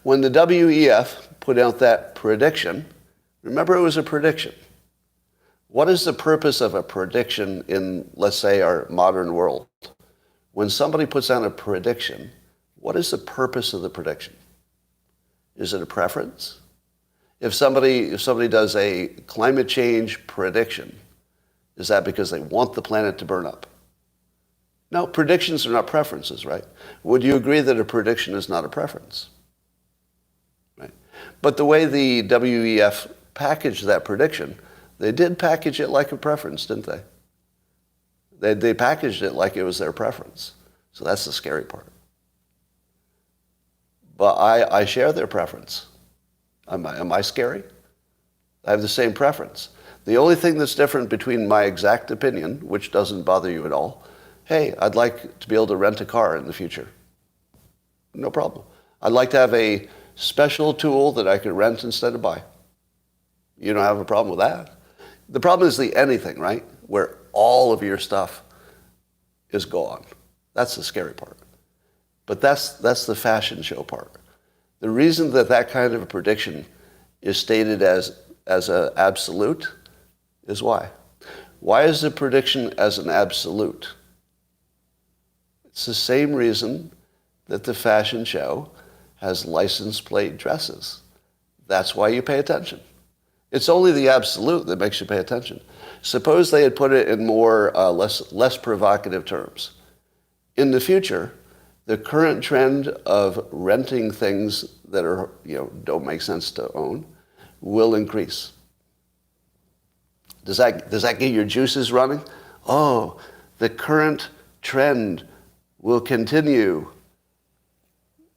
When the WEF put out that prediction, remember it was a prediction. What is the purpose of a prediction in, let's say, our modern world? When somebody puts out a prediction, what is the purpose of the prediction? Is it a preference? If somebody does a climate change prediction, is that because they want the planet to burn up? No, predictions are not preferences, right? Would you agree that a prediction is not a preference? Right? But the way the WEF packaged that prediction, they did package it like a preference, didn't they? They packaged it like it was their preference. So that's the scary part. But I share their preference. Am I scary? I have the same preference. The only thing that's different between my exact opinion, which doesn't bother you at all, hey, I'd like to be able to rent a car in the future. No problem. I'd like to have a special tool that I could rent instead of buy. You don't have a problem with that. The problem is the anything, right? Where all of your stuff is gone. That's the scary part. But that's the fashion show part. The reason that kind of a prediction is stated as an absolute is why. Why is the prediction as an absolute? It's the same reason that the fashion show has license plate dresses. That's why you pay attention. It's only the absolute that makes you pay attention. Suppose they had put it in more less provocative terms. In the future, the current trend of renting things that are don't make sense to own will increase. Does that get your juices running? Oh, the current trend will continue,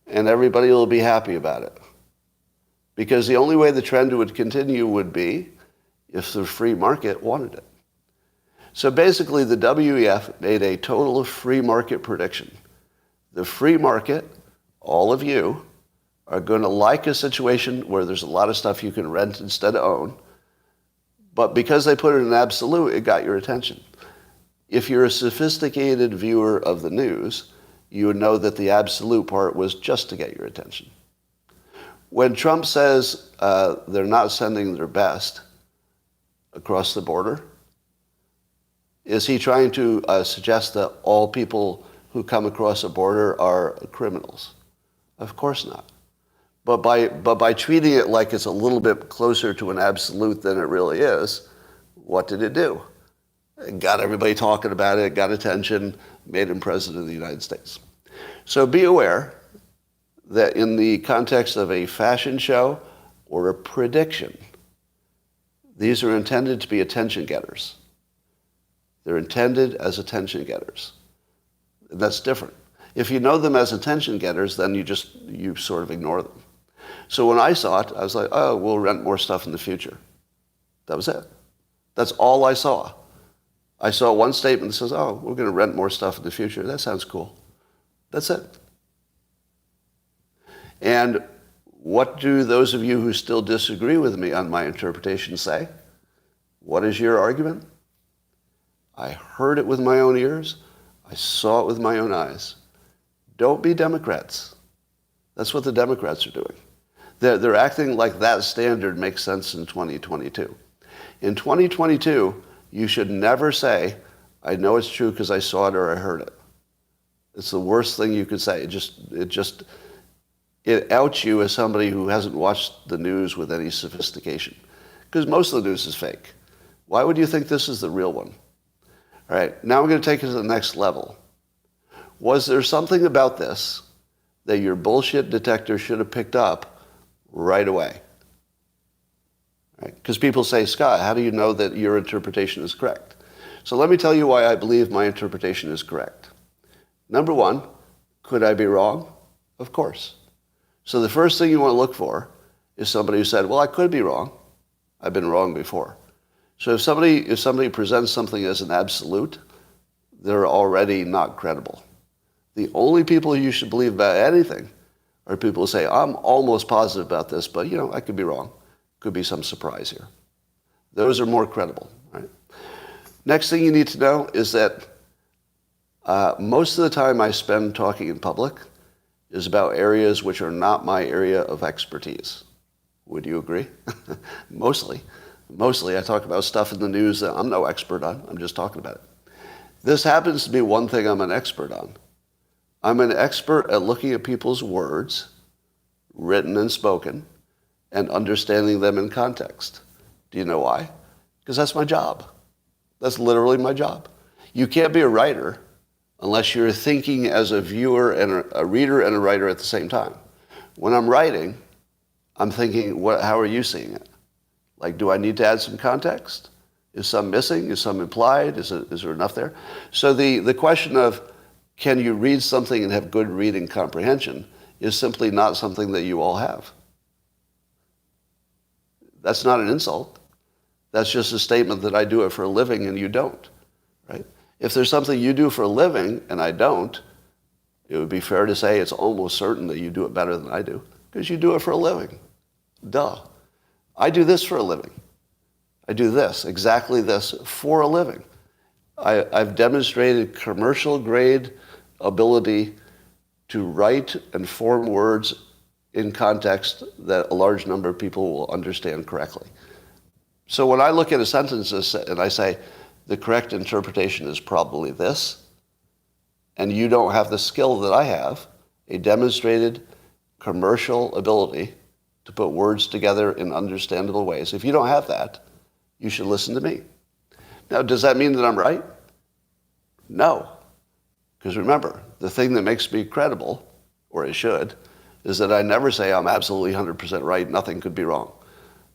and everybody will be happy about it. Because the only way the trend would continue would be if the free market wanted it. So basically, the WEF made a total free market prediction. The free market, all of you, are going to like a situation where there's a lot of stuff you can rent instead of own. But because they put it in absolute, it got your attention. If you're a sophisticated viewer of the news, you would know that the absolute part was just to get your attention. When Trump says they're not sending their best across the border, is he trying to suggest that all people who come across a border are criminals? Of course not. But by treating it like it's a little bit closer to an absolute than it really is, what did it do? It got everybody talking about it, got attention, made him president of the United States. So be aware that in the context of a fashion show or a prediction, these are intended to be attention getters. They're intended as attention getters. That's different. If you know them as attention getters, then you sort of ignore them. So when I saw it, I was like, oh, we'll rent more stuff in the future. That was it. That's all I saw. I saw one statement that says, oh, we're going to rent more stuff in the future. That sounds cool. That's it. And what do those of you who still disagree with me on my interpretation say? What is your argument? I heard it with my own ears. I saw it with my own eyes. Don't be Democrats. That's what the Democrats are doing. They're acting like that standard makes sense in 2022. In 2022, you should never say, I know it's true because I saw it or I heard it. It's the worst thing you could say. It outs you as somebody who hasn't watched the news with any sophistication. Because most of the news is fake. Why would you think this is the real one? All right, now I'm going to take it to the next level. Was there something about this that your bullshit detector should have picked up right away? Because people say, Scott, how do you know that your interpretation is correct? So let me tell you why I believe my interpretation is correct. Number one, could I be wrong? Of course. So the first thing you want to look for is somebody who said, well, I could be wrong. I've been wrong before. So if somebody presents something as an absolute, they're already not credible. The only people you should believe about anything are people who say, I'm almost positive about this, but I could be wrong. Could be some surprise here. Those are more credible. Right? Next thing you need to know is that most of the time I spend talking in public is about areas which are not my area of expertise. Would you agree? Mostly I talk about stuff in the news that I'm no expert on. I'm just talking about it. This happens to be one thing I'm an expert on. I'm an expert at looking at people's words, written and spoken, and understanding them in context. Do you know why? Because that's my job. That's literally my job. You can't be a writer unless you're thinking as a viewer and a reader and a writer at the same time. When I'm writing, I'm thinking, how are you seeing it? Like, do I need to add some context? Is some missing? Is some implied? Is there enough there? So the question of can you read something and have good reading comprehension is simply not something that you all have. That's not an insult. That's just a statement that I do it for a living and you don't, right? If there's something you do for a living and I don't, it would be fair to say it's almost certain that you do it better than I do because you do it for a living. Duh. I do this for a living. I do this, exactly this, for a living. I've demonstrated commercial grade ability to write and form words in context that a large number of people will understand correctly. So when I look at a sentence and I say, the correct interpretation is probably this, and you don't have the skill that I have, a demonstrated commercial ability to put words together in understandable ways. If you don't have that, you should listen to me. Now, does that mean that I'm right? No. Because remember, the thing that makes me credible, or it should, is that I never say I'm absolutely 100% right, nothing could be wrong.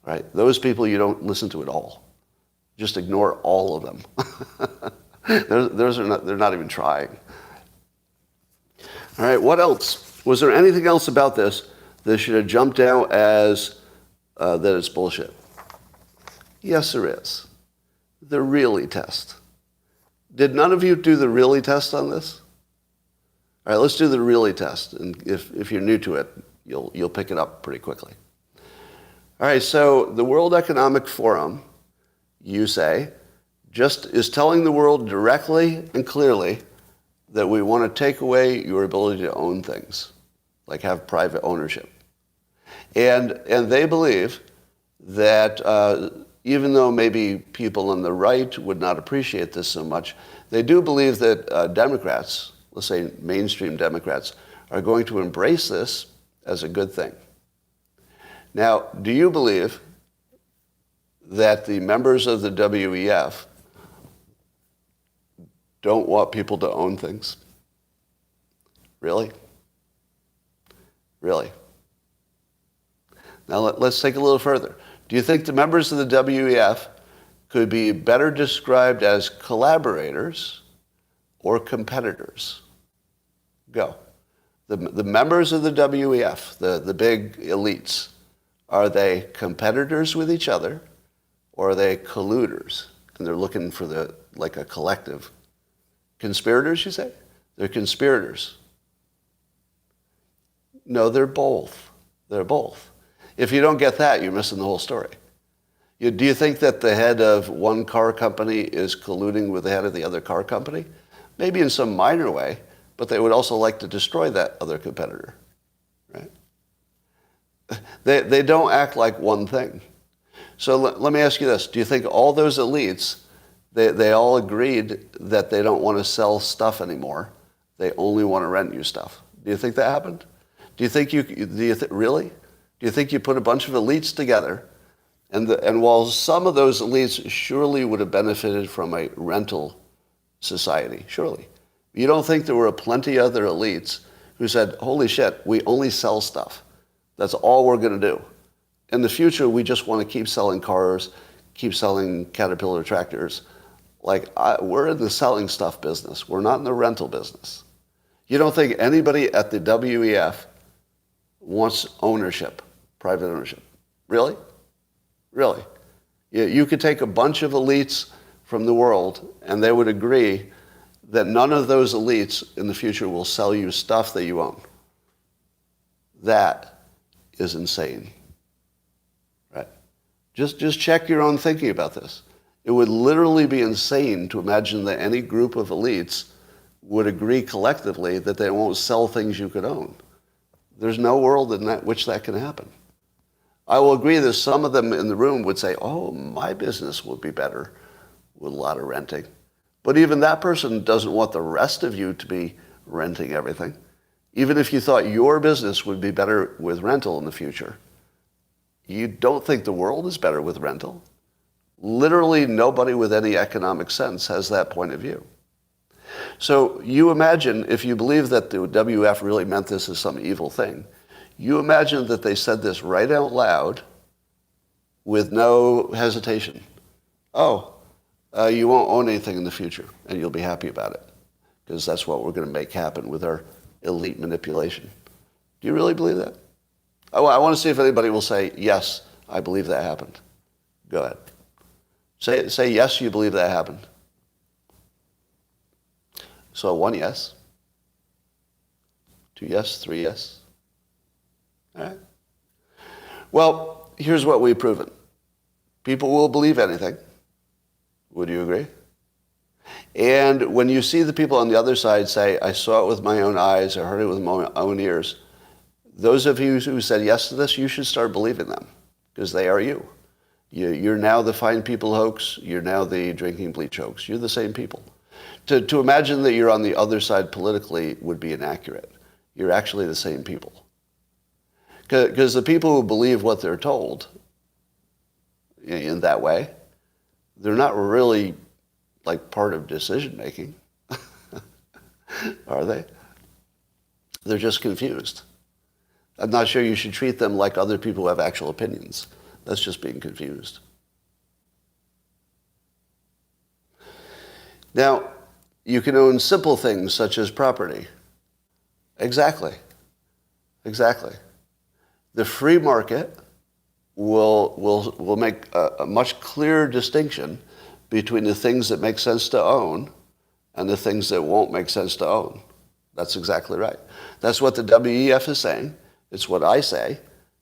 Right? Those people you don't listen to at all. Just ignore all of them. They're not even trying. All right, what else? Was there anything else about this that should have jumped out as that it's bullshit? Yes, there is. The really test. Did none of you do the really test on this? All right, let's do the really test. And if you're new to it, you'll pick it up pretty quickly. All right, so the World Economic Forum, you say, just is telling the world directly and clearly that we want to take away your ability to own things, like have private ownership. And they believe that even though maybe people on the right would not appreciate this so much, they do believe that Democrats, let's say mainstream Democrats, are going to embrace this as a good thing. Now, do you believe that the members of the WEF don't want people to own things? Really? Really? Now let's take a little further. Do you think the members of the WEF could be better described as collaborators or competitors? Go. The members of the WEF, the big elites, are they competitors with each other Or are they colluders? And they're looking for like a collective. Conspirators, you say? They're conspirators. No, they're both. They're both. If you don't get that, you're missing the whole story. Do you think that the head of one car company is colluding with the head of the other car company? Maybe in some minor way, but they would also like to destroy that other competitor, right? They don't act like one thing. So let me ask you this. Do you think all those elites, they all agreed that they don't want to sell stuff anymore? They only want to rent you stuff. Do you think that happened? Really? Do you think you put a bunch of elites together, and while some of those elites surely would have benefited from a rental society, surely, you don't think there were plenty other elites who said, holy shit, we only sell stuff. That's all we're going to do. In the future, we just want to keep selling cars, keep selling Caterpillar tractors. We're in the selling stuff business. We're not in the rental business. You don't think anybody at the WEF wants ownership, private ownership? Really? Really? You could take a bunch of elites from the world, and they would agree that none of those elites in the future will sell you stuff that you own. That is insane. Right? Just check your own thinking about this. It would literally be insane to imagine that any group of elites would agree collectively that they won't sell things you could own. There's no world in which that can happen. I will agree that some of them in the room would say, oh, my business would be better with a lot of renting. But even that person doesn't want the rest of you to be renting everything. Even if you thought your business would be better with rental in the future, you don't think the world is better with rental. Literally nobody with any economic sense has that point of view. So you imagine, if you believe that the WF really meant this as some evil thing, you imagine that they said this right out loud with no hesitation. Oh, you won't own anything in the future, and you'll be happy about it, because that's what we're going to make happen with our elite manipulation. Do you really believe that? I want to see if anybody will say, yes, I believe that happened. Go ahead. Say yes, you believe that happened. So 1 yes, 2 yes, 3 yes. All right. Well, here's what we've proven. People will believe anything. Would you agree? And when you see the people on the other side say, I saw it with my own eyes, I heard it with my own ears, those of you who said yes to this, you should start believing them, because they are you. You're now the Fine People hoax. You're now the drinking bleach hoax. You're the same people. To imagine that you're on the other side politically would be inaccurate. You're actually the same people. Because the people who believe what they're told in that way, they're not really like part of decision making, are they? They're just confused. I'm not sure you should treat them like other people who have actual opinions. That's just being confused. Now, you can own simple things such as property. Exactly. Exactly. The free market will make a much clearer distinction between the things that make sense to own and the things that won't make sense to own. That's exactly right. That's what the WEF is saying. It's what I say,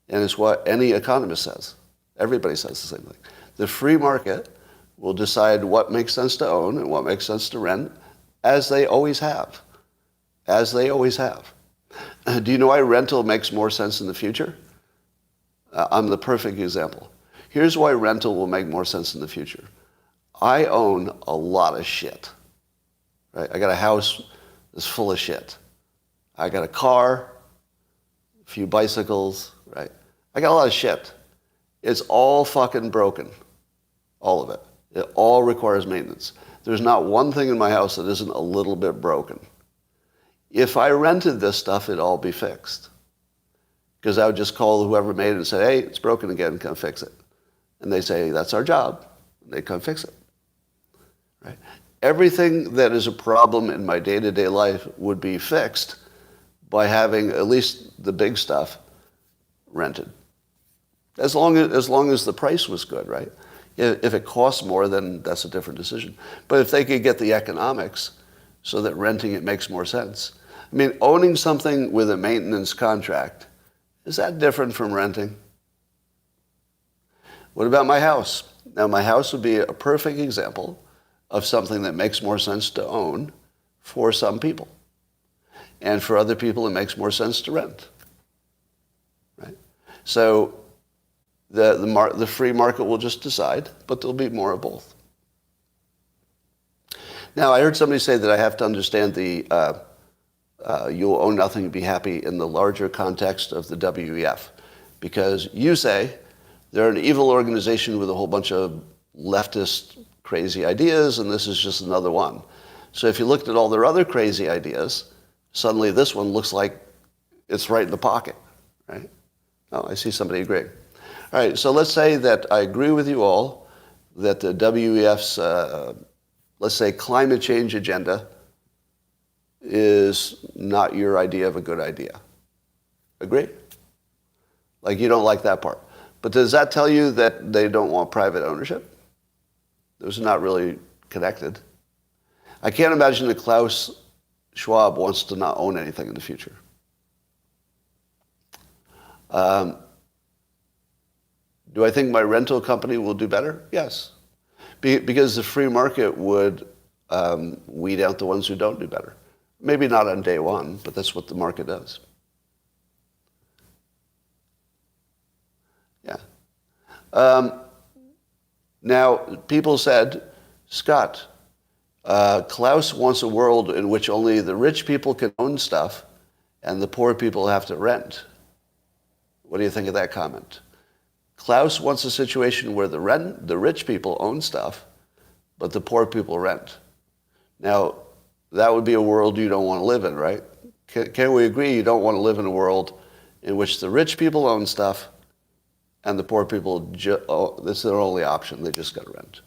and it's what any economist says. Everybody says the same thing. The free market will decide what makes sense to own and what makes sense to rent, as they always have. As they always have. Do you know why rental makes more sense in the future? I'm the perfect example. Here's why rental will make more sense in the future. I own a lot of shit. Right? I got a house that's full of shit. I got a car, a few bicycles, right? I got a lot of shit. It's all fucking broken. All of it. It all requires maintenance. There's not one thing in my house that isn't a little bit broken. If I rented this stuff, it'd all be fixed. Because I would just call whoever made it and say, hey, it's broken again, come fix it. And they say, that's our job. And they come fix it. Right? Everything that is a problem in my day-to-day life would be fixed by having at least the big stuff rented. As long as the price was good, right? If it costs more, then that's a different decision. But if they could get the economics so that renting it makes more sense. I mean, owning something with a maintenance contract, is that different from renting? What about my house? Now, my house would be a perfect example of something that makes more sense to own for some people. And for other people, it makes more sense to rent. Right? So the free market will just decide, but there'll be more of both. Now, I heard somebody say that I have to understand you'll own nothing and be happy in the larger context of the WEF. Because you say they're an evil organization with a whole bunch of leftist crazy ideas, and this is just another one. So if you looked at all their other crazy ideas, suddenly this one looks like it's right in the pocket, right? Oh, I see somebody agreeing. All right, so let's say that I agree with you all that the WEF's, let's say, climate change agenda is not your idea of a good idea. Agree? Like, you don't like that part. But does that tell you that they don't want private ownership? Those are not really connected. I can't imagine that Klaus Schwab wants to not own anything in the future. Do I think my rental company will do better? Yes. Because the free market would weed out the ones who don't do better. Maybe not on day one, but that's what the market does. Yeah. Now, people said, Scott, Klaus wants a world in which only the rich people can own stuff and the poor people have to rent. What do you think of that comment? Klaus wants a situation where the rich people own stuff, but the poor people rent. Now, that would be a world you don't want to live in, right? Can we agree you don't want to live in a world in which the rich people own stuff and the poor people, this is their only option, they just got to rent.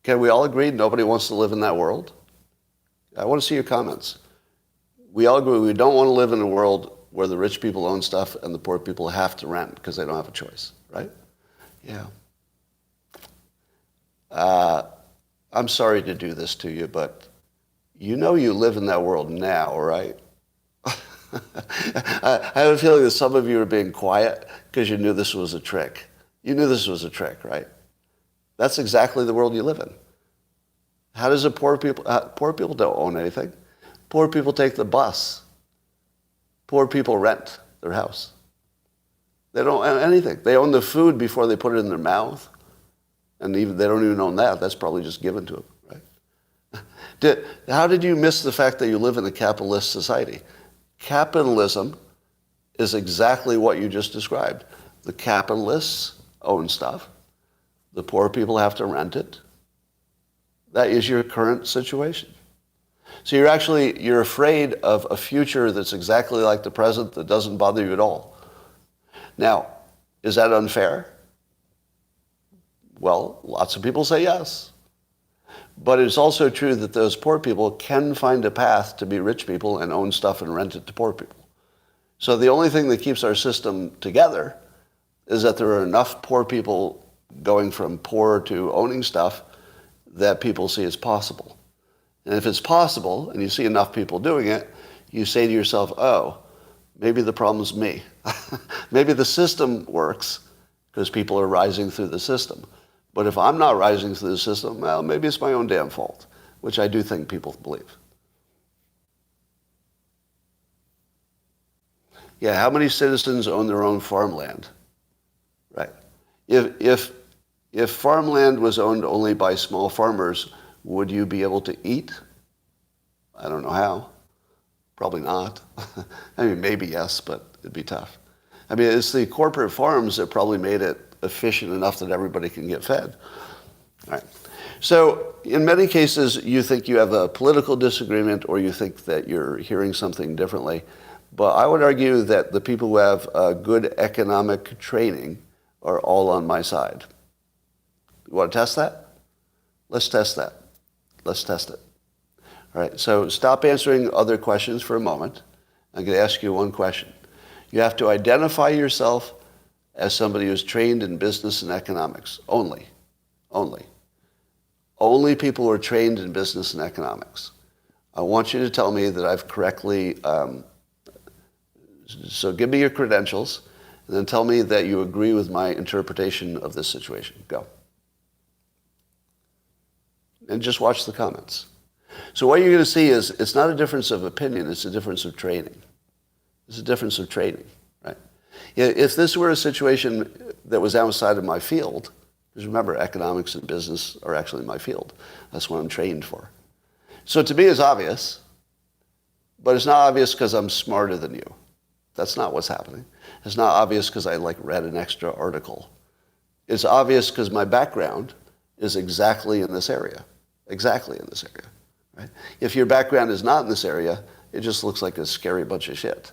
Can we all agree nobody wants to live in that world? I want to see your comments. We all agree we don't want to live in a world where the rich people own stuff and the poor people have to rent because they don't have a choice, right? Yeah. I'm sorry to do this to you, but you know you live in that world now, right? I have a feeling that some of you are being quiet because you knew this was a trick. You knew this was a trick, right? That's exactly the world you live in. How does poor people don't own anything. Poor people take the bus. Poor people rent their house. They don't own anything. They own the food before they put it in their mouth. And they don't even own that. That's probably just given to them, right? How did you miss the fact that you live in a capitalist society? Capitalism is exactly what you just described. The capitalists own stuff. The poor people have to rent it. That is your current situation. So you're afraid of a future that's exactly like the present that doesn't bother you at all. Now, is that unfair? Well, lots of people say yes. But it's also true that those poor people can find a path to be rich people and own stuff and rent it to poor people. So the only thing that keeps our system together is that there are enough poor people going from poor to owning stuff that people see as possible. And if it's possible, and you see enough people doing it, you say to yourself, oh, maybe the problem's me. Maybe the system works because people are rising through the system. But if I'm not rising through the system, well, maybe it's my own damn fault, which I do think people believe. Yeah, how many citizens own their own farmland? Right. If farmland was owned only by small farmers, would you be able to eat? I don't know how. Probably not. I mean, maybe yes, but it'd be tough. I mean, it's the corporate farms that probably made it efficient enough that everybody can get fed. All right. So in many cases, you think you have a political disagreement or you think that you're hearing something differently. But I would argue that the people who have good economic training are all on my side. You want to test that? Let's test that. Let's test it. All right, so stop answering other questions for a moment. I'm going to ask you one question. You have to identify yourself as somebody who's trained in business and economics only. only. Only people who are trained in business and economics. I want you to tell me that I've correctly, so give me your credentials, and then tell me that you agree with my interpretation of this situation. Go. And just watch the comments. So what you're going to see is it's not a difference of opinion, it's a difference of training. It's a difference of training, right? If this were a situation that was outside of my field, because remember, economics and business are actually my field. That's what I'm trained for. So to me, it's obvious, but it's not obvious because I'm smarter than you. That's not what's happening. It's not obvious because I read an extra article. It's obvious because my background is exactly in this area. Exactly in this area, right? If your background is not in this area, it just looks like a scary bunch of shit.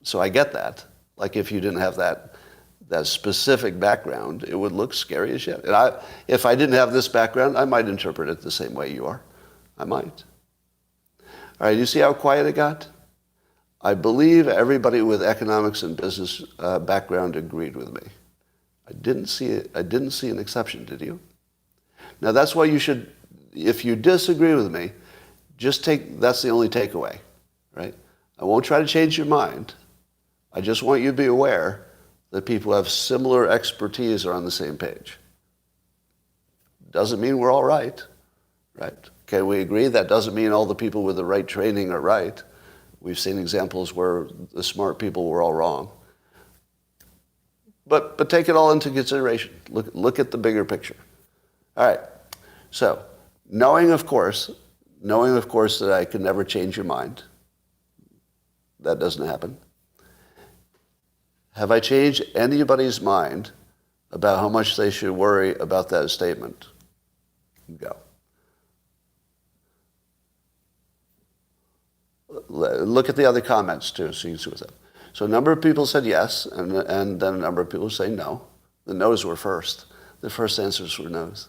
So I get that. Like if you didn't have that specific background, it would look scary as shit. And if I didn't have this background, I might interpret it the same way you are. I might. All right, you see how quiet it got? I believe everybody with economics and business background agreed with me. I didn't see an exception, did you? Now that's why you should, if you disagree with me, that's the only takeaway, right? I won't try to change your mind. I just want you to be aware that people who have similar expertise are on the same page. Doesn't mean we're all right, right? Can we agree? That doesn't mean all the people with the right training are right. We've seen examples where the smart people were all wrong. But take it all into consideration. Look at the bigger picture. All right. So, knowing of course that I can never change your mind. That doesn't happen. Have I changed anybody's mind about how much they should worry about that statement? Go. Look at the other comments too, so you can see what's up. So a number of people said yes, and then a number of people say no. The no's were first. The first answers were no's.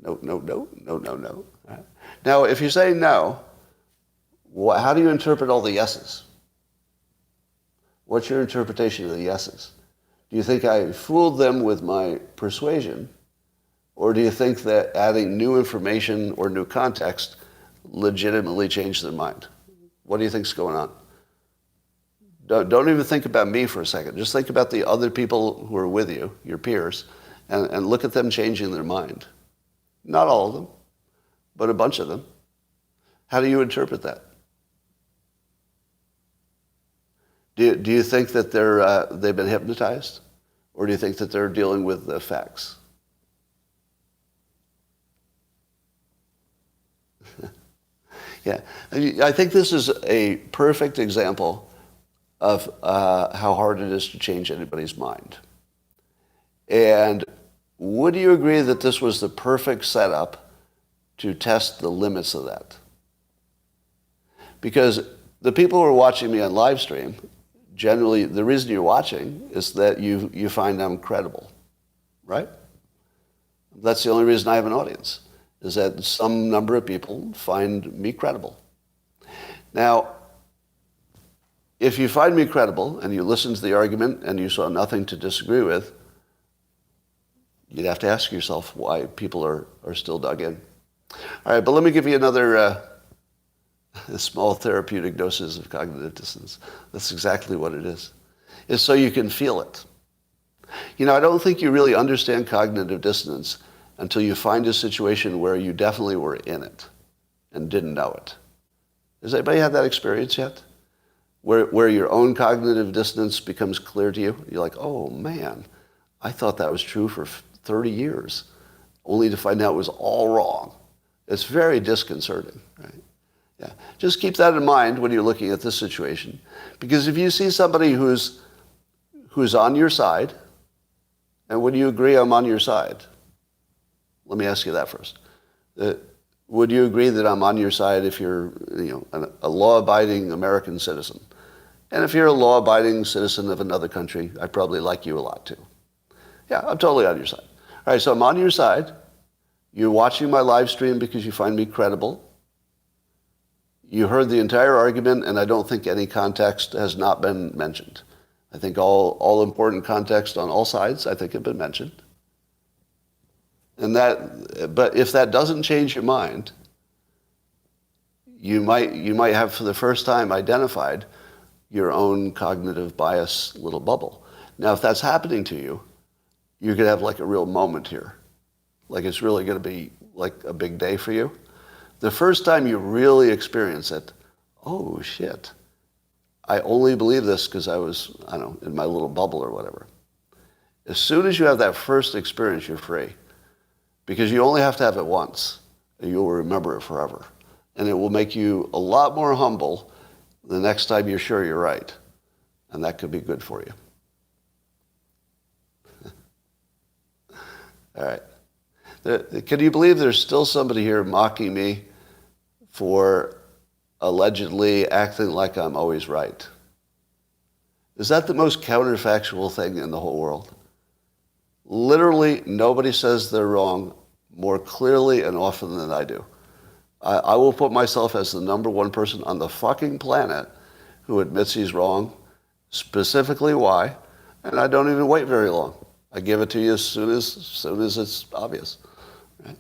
No, no, no, no, no, no. Right. Now, if you say no, how do you interpret all the yeses? What's your interpretation of the yeses? Do you think I fooled them with my persuasion, or do you think that adding new information or new context legitimately changed their mind? What do you think's going on? Don't even think about me for a second. Just think about the other people who are with you, your peers, and look at them changing their mind. Not all of them, but a bunch of them. How do you interpret that? Do you think that they've been hypnotized? Or do you think that they're dealing with the facts? Yeah, I think this is a perfect example of how hard it is to change anybody's mind. And would you agree that this was the perfect setup to test the limits of that? Because the people who are watching me on live stream, generally the reason you're watching is that you find them credible, right? That's the only reason I have an audience, is that some number of people find me credible. Now, if you find me credible and you listen to the argument and you saw nothing to disagree with, you'd have to ask yourself why people are still dug in. All right, but let me give you another small therapeutic doses of cognitive dissonance. That's exactly what it is. It's so you can feel it. You know, I don't think you really understand cognitive dissonance until you find a situation where you definitely were in it and didn't know it. Has anybody had that experience yet? Where your own cognitive dissonance becomes clear to you? You're like, oh man, I thought that was true for 30 years, only to find out it was all wrong. It's very disconcerting, right? Yeah. Just keep that in mind when you're looking at this situation. Because if you see somebody who's on your side, and would you agree I'm on your side? Let me ask you that first. Would you agree that I'm on your side if you're a law-abiding American citizen? And if you're a law-abiding citizen of another country, I probably like you a lot too. Yeah, I'm totally on your side. All right, so I'm on your side. You're watching my live stream because you find me credible. You heard the entire argument, and I don't think any context has not been mentioned. I think all important context on all sides, I think, have been mentioned. But if that doesn't change your mind, you might have for the first time identified your own cognitive bias little bubble. Now, if that's happening to you, you're going to have like a real moment here. Like it's really going to be like a big day for you. The first time you really experience it, oh shit, I only believe this because I was, I don't know, in my little bubble or whatever. As soon as you have that first experience, you're free. Because you only have to have it once, and you'll remember it forever. And it will make you a lot more humble the next time you're sure you're right. And that could be good for you. All right. Can you believe there's still somebody here mocking me for allegedly acting like I'm always right? Is that the most counterfactual thing in the whole world? Literally, nobody says they're wrong more clearly and often than I do. I will put myself as the number one person on the fucking planet who admits he's wrong, specifically why, and I don't even wait very long. I give it to you as soon as it's obvious. Right?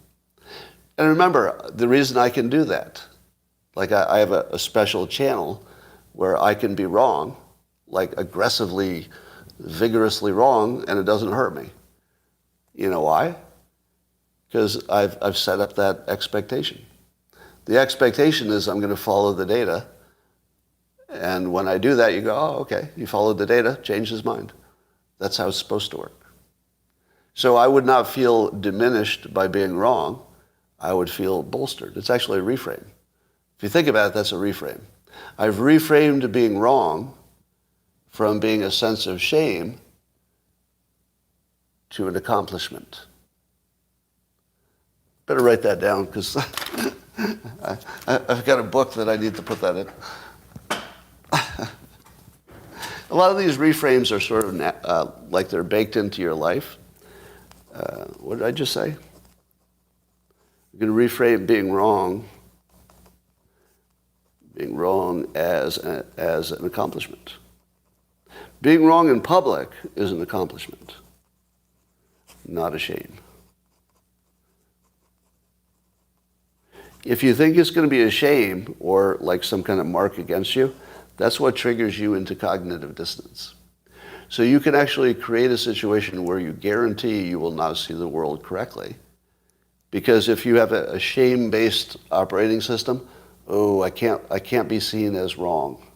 And remember, the reason I can do that, like I have a special channel where I can be wrong, like aggressively, vigorously wrong, and it doesn't hurt me. You know why? Because I've set up that expectation. The expectation is I'm going to follow the data. And when I do that, you go, oh, okay, you followed the data, changed his mind. That's how it's supposed to work. So I would not feel diminished by being wrong. I would feel bolstered. It's actually a reframe. If you think about it, that's a reframe. I've reframed being wrong from being a sense of shame to an accomplishment. Better write that down because I've got a book that I need to put that in. A lot of these reframes are sort of like they're baked into your life. What did I just say? You're going to reframe being wrong as an accomplishment. Being wrong in public is an accomplishment, not a shame. If you think it's going to be a shame or like some kind of mark against you, that's what triggers you into cognitive dissonance. So you can actually create a situation where you guarantee you will not see the world correctly. Because if you have a shame-based operating system, oh, I can't be seen as wrong.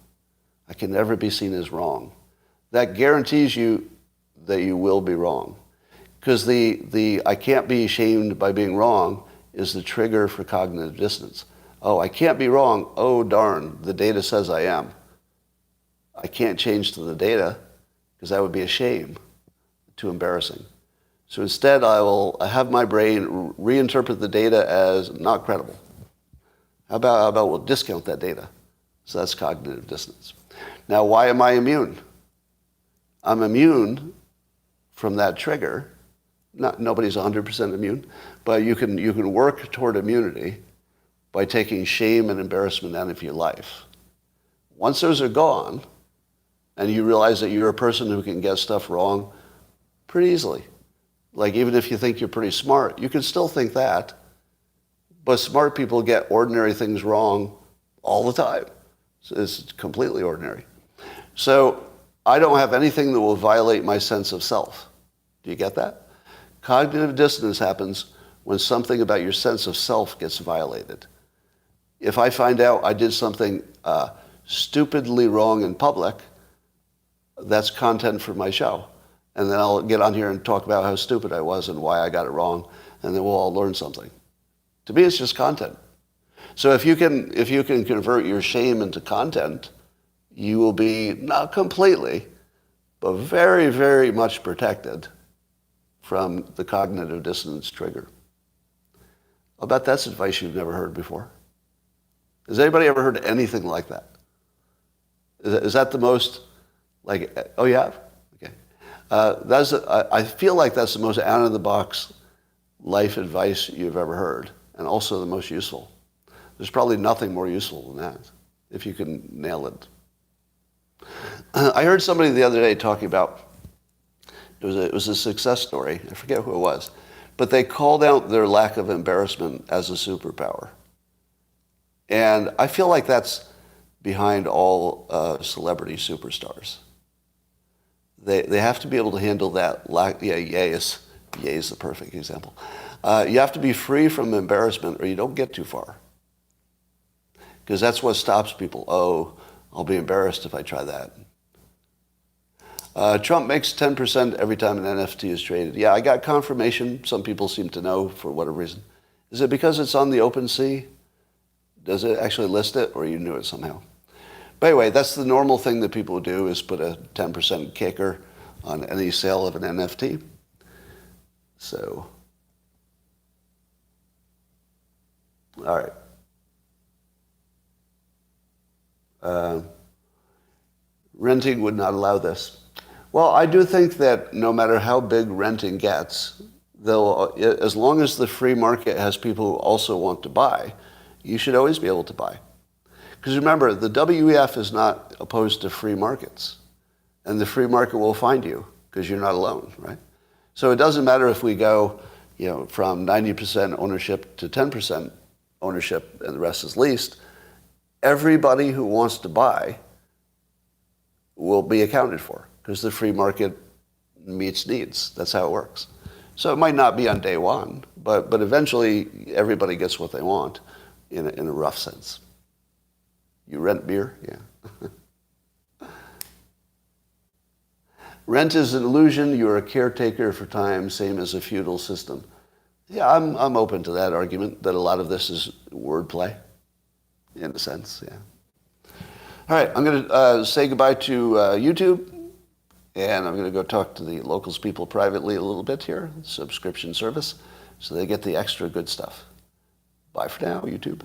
I can never be seen as wrong. That guarantees you that you will be wrong. Because the I can't be shamed by being wrong is the trigger for cognitive dissonance. Oh, I can't be wrong. Oh, darn, the data says I am. I can't change to the data because that would be a shame, too embarrassing. So instead, I will have my brain reinterpret the data as not credible. How about we'll discount that data? So that's cognitive dissonance. Now, why am I immune? I'm immune from that trigger. Nobody's 100% immune, but you can work toward immunity by taking shame and embarrassment out of your life. Once those are gone, and you realize that you're a person who can get stuff wrong pretty easily. Like even if you think you're pretty smart, you can still think that. But smart people get ordinary things wrong all the time. So it's completely ordinary. So I don't have anything that will violate my sense of self. Do you get that? Cognitive dissonance happens when something about your sense of self gets violated. If I find out I did something stupidly wrong in public, that's content for my show. And then I'll get on here and talk about how stupid I was and why I got it wrong, and then we'll all learn something. To me, it's just content. So if you can convert your shame into content, you will be not completely, but very, very much protected from the cognitive dissonance trigger. I'll bet that's advice you've never heard before. Has anybody ever heard anything like that? Is that the most, like, oh, you have? Okay. I feel like that's the most out-of-the-box life advice you've ever heard, and also the most useful. There's probably nothing more useful than that, if you can nail it. I heard somebody the other day talking about, it was a success story. I forget who it was. but they called out their lack of embarrassment as a superpower. And I feel like that's behind all celebrity superstars. They have to be able to handle that lack. Yeah, Ye is the perfect example. You have to be free from embarrassment or you don't get too far. Because that's what stops people. Oh, I'll be embarrassed if I try that. Trump makes 10% every time an NFT is traded. Yeah, I got confirmation. Some people seem to know for whatever reason. Is it because it's on the open sea? Does it actually list it, or you knew it somehow? But anyway, that's the normal thing that people do, is put a 10% kicker on any sale of an NFT. So, all right. Renting would not allow this. Well, I do think that no matter how big renting gets, as long as the free market has people who also want to buy, you should always be able to buy. Because remember, the WEF is not opposed to free markets. And the free market will find you because you're not alone, right? So it doesn't matter if we go, from 90% ownership to 10% ownership and the rest is leased. Everybody who wants to buy will be accounted for because the free market meets needs. That's how it works. So it might not be on day one, but eventually everybody gets what they want in a rough sense. You rent beer? Yeah. Rent is an illusion. You're a caretaker for time, same as a feudal system. Yeah, I'm open to that argument, that a lot of this is wordplay, in a sense, yeah. All right, I'm going to say goodbye to YouTube, and I'm going to go talk to the Locals people privately a little bit here, subscription service, so they get the extra good stuff. Bye for now, YouTube.